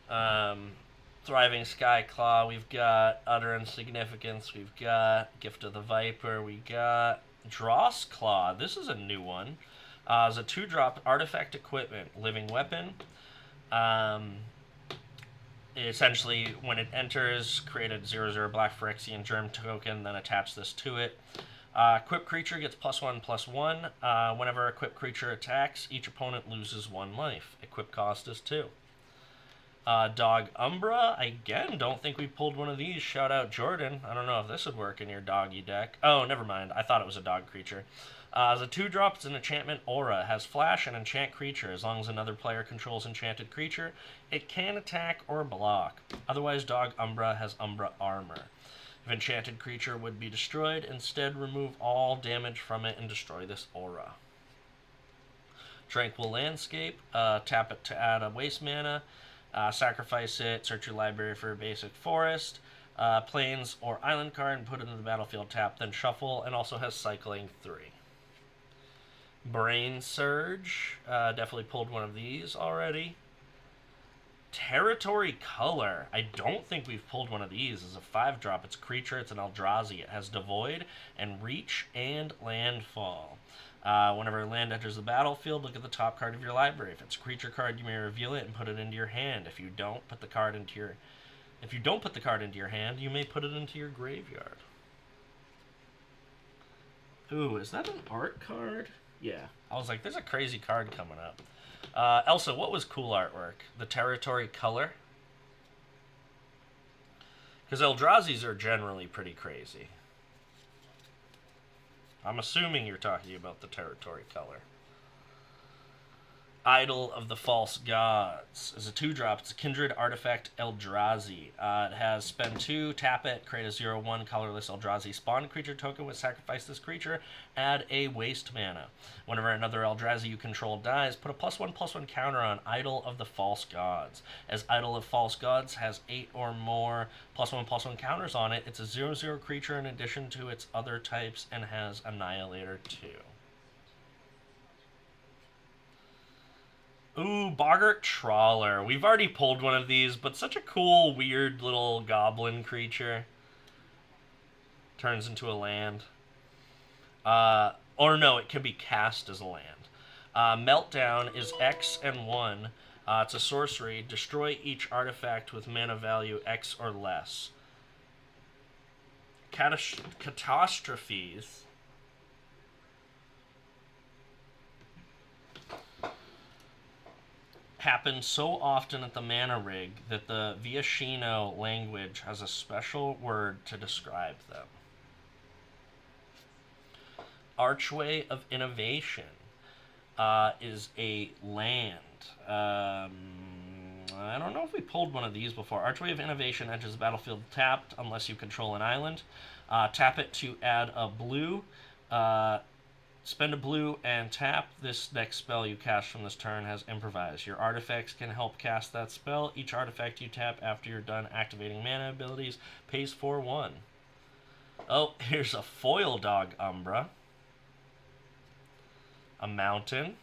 Thriving Skyclaw, we've got Utter Insignificance, we've got Gift of the Viper, we got Dross Claw. This is a new one. It's a 2-drop artifact equipment, living weapon. Essentially, when it enters, create a 0/0 Black Phyrexian Germ token, then attach this to it. Equipped creature gets +1/+1. Whenever equipped creature attacks, each opponent loses 1 life. Equip cost is 2. Dog Umbra, again, don't think we pulled one of these. Shout out Jordan. I don't know if this would work in your doggy deck. Oh, never mind. I thought it was a dog creature. As a 2-drop, it's an enchantment aura. Has flash and enchant creature. As long as another player controls enchanted creature, it can attack or block. Otherwise, Dog Umbra has Umbra armor. If enchanted creature would be destroyed, instead remove all damage from it and destroy this aura. Tranquil Landscape, tap it to add a waste mana. Sacrifice it, search your library for a basic forest, plains or island card, and put it in the battlefield tap, then shuffle, and also has cycling 3. Brain Surge, definitely pulled one of these already. Territory Color, I don't think we've pulled one of these. It's a 5-drop, it's a creature, it's an Eldrazi. It has Devoid and Reach and Landfall. Whenever a land enters the battlefield, look at the top card of your library. If it's a creature card, you may reveal it and put it into your hand. If you don't put the card into your hand, you may put it into your graveyard. Ooh, is that an art card? Yeah. I was like, there's a crazy card coming up. Elsa, what was cool artwork? The Territory Color? Because Eldrazi's are generally pretty crazy. I'm assuming you're talking about the Territory Color. Idol of the False Gods is a 2-drop. It's a Kindred Artifact Eldrazi. It has spend 2, tap it, create a 0/1 colorless Eldrazi spawn creature token with sacrifice this creature, add a waste mana. Whenever another Eldrazi you control dies, put a +1/+1 counter on Idol of the False Gods. As Idol of False Gods has 8 or more +1/+1 counters on it, it's a 0/0 creature in addition to its other types and has Annihilator 2. Ooh, Boggart Trawler. We've already pulled one of these, but such a cool, weird little goblin creature. Turns into a land. Or no, it can be cast as a land. Meltdown is X and 1. It's a sorcery. Destroy each artifact with mana value X or less. Catastrophes happen so often at the mana rig that the Viashino language has a special word to describe them. Archway of Innovation is a land. I don't know if we pulled one of these before. Archway of Innovation enters the battlefield tapped unless you control an island. Tap it to add a blue. Spend a blue and tap. This next spell you cast from this turn has Improvise. Your artifacts can help cast that spell. Each artifact you tap after you're done activating mana abilities pays 4/1. Oh, here's a foil Dog Umbra, a mountain,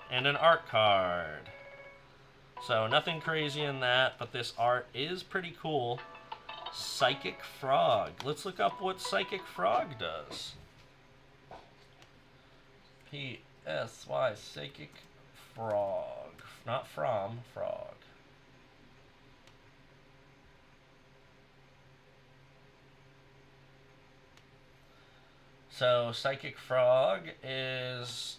and an art card. So nothing crazy in that, but this art is pretty cool. Psychic Frog. Let's look up what Psychic Frog does. PSY, Psychic Frog. Not from, frog. So, Psychic Frog is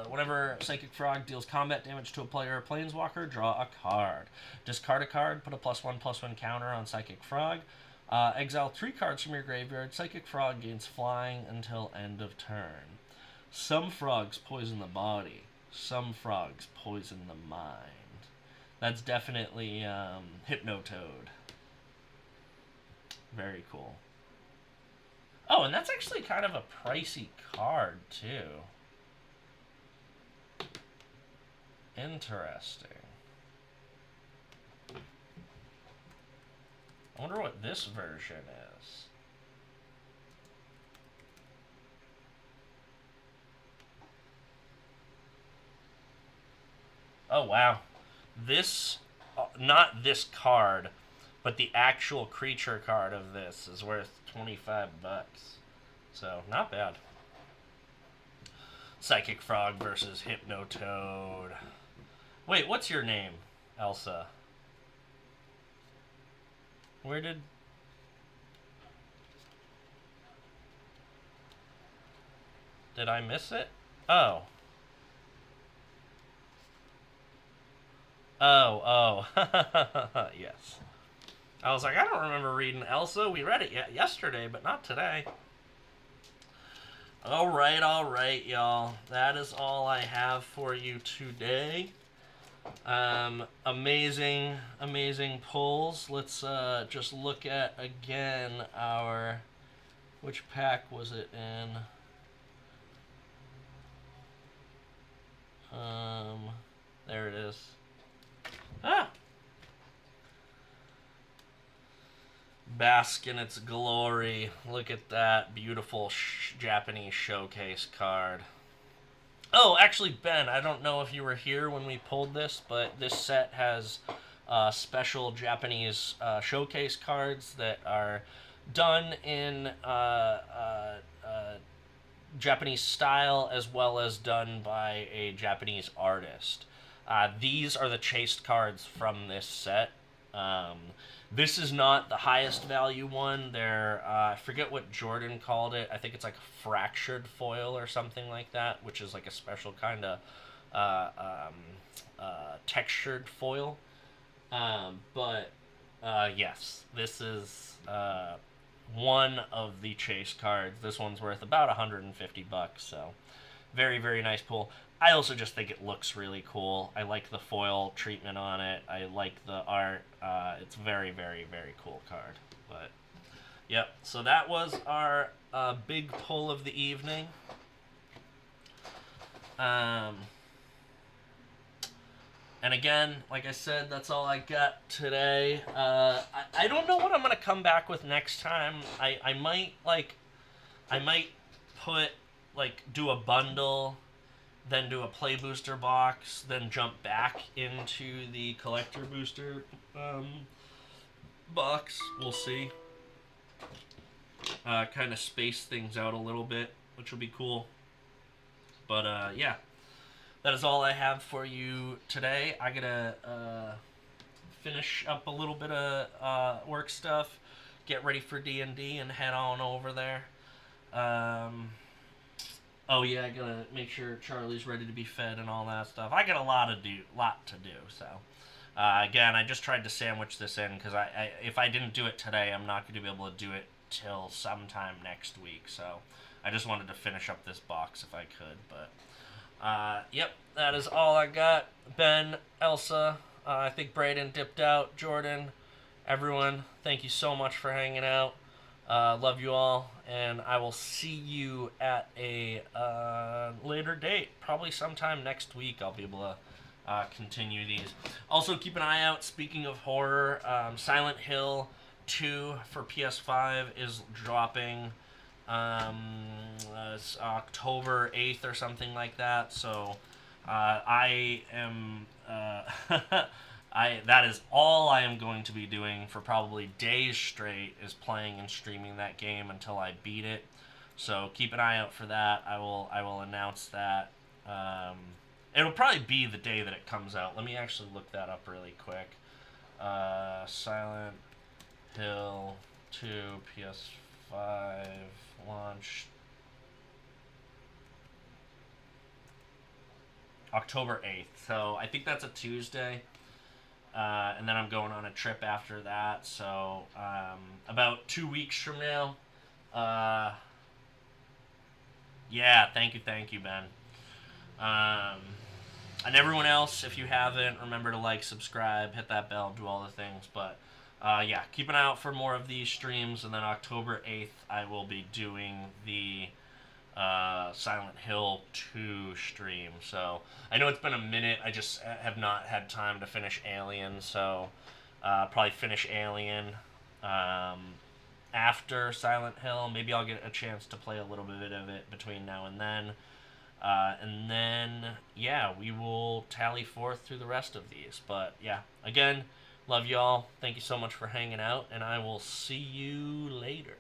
whenever Psychic Frog deals combat damage to a player or planeswalker, draw a card. Discard a card, put a +1/+1 counter on Psychic Frog. Exile 3 cards from your graveyard. Psychic Frog gains flying until end of turn. Some frogs poison the body. Some frogs poison the mind. That's definitely Hypnotoad. Very cool. Oh, and that's actually kind of a pricey card, too. Interesting. I wonder what this version is. Oh, wow. This, not this card, but the actual creature card of this is worth $25. So, not bad. Psychic Frog versus Hypnotoad. Wait, what's your name, Elsa? Where did... Did I miss it? Oh. Oh. Yes. I was like, I don't remember reading Elsa. We read it yesterday, but not today. Alright, y'all. That is all I have for you today. Amazing pulls. Let's just look at, again, our... Which pack was it in? There it is. Ah! Bask in its glory. Look at that beautiful Japanese showcase card. Oh, actually, Ben, I don't know if you were here when we pulled this, but this set has special Japanese showcase cards that are done in Japanese style as well as done by a Japanese artist. These are the chased cards from this set. This is not the highest value one. They're, I forget what Jordan called it. I think it's like a fractured foil or something like that, which is like a special kind of textured foil. But yes, this is one of the chase cards. This one's worth about $150, so very, very nice pull. I also just think it looks really cool. I like the foil treatment on it. I like the art. It's very, very, very cool card. But, yep. So that was our big pull of the evening. And again, like I said, that's all I got today. I don't know what I'm going to come back with next time. I might put, do a bundle, then do a play booster box, then jump back into the collector booster box. We'll see. Kind of space things out a little bit, which will be cool. But yeah, that is all I have for you today. I gotta finish up a little bit of work stuff, get ready for D&D, and head on over there. Oh yeah, I gotta make sure Charlie's ready to be fed and all that stuff. I got a lot to do. So, again, I just tried to sandwich this in because if I didn't do it today, I'm not going to be able to do it till sometime next week. So, I just wanted to finish up this box if I could. But, yep, that is all I got. Ben, Elsa, I think Brayden dipped out. Jordan, everyone, thank you so much for hanging out. Love you all, and I will see you at a later date. Probably sometime next week I'll be able to continue these. Also, keep an eye out, speaking of horror, Silent Hill 2 for PS5 is dropping October 8th or something like that, so I am... that is all I am going to be doing for probably days straight, is playing and streaming that game until I beat it. So keep an eye out for that. I will announce that. It'll probably be the day that it comes out. Let me actually look that up really quick. Silent Hill 2 PS5 launch October 8th. So I think that's a Tuesday. And then I'm going on a trip after that. So about 2 weeks from now. Yeah, thank you, Ben. And everyone else, if you haven't, remember to like, subscribe, hit that bell, do all the things. But yeah, keep an eye out for more of these streams. And then October 8th, I will be doing the Silent Hill 2 stream. So I know it's been a minute. I just have not had time to finish Alien. So probably finish Alien after Silent Hill. Maybe I'll get a chance to play a little bit of it between now and then. And then, yeah, we will tally forth through the rest of these. But, yeah, again, love y'all. Thank you so much for hanging out, and I will see you later.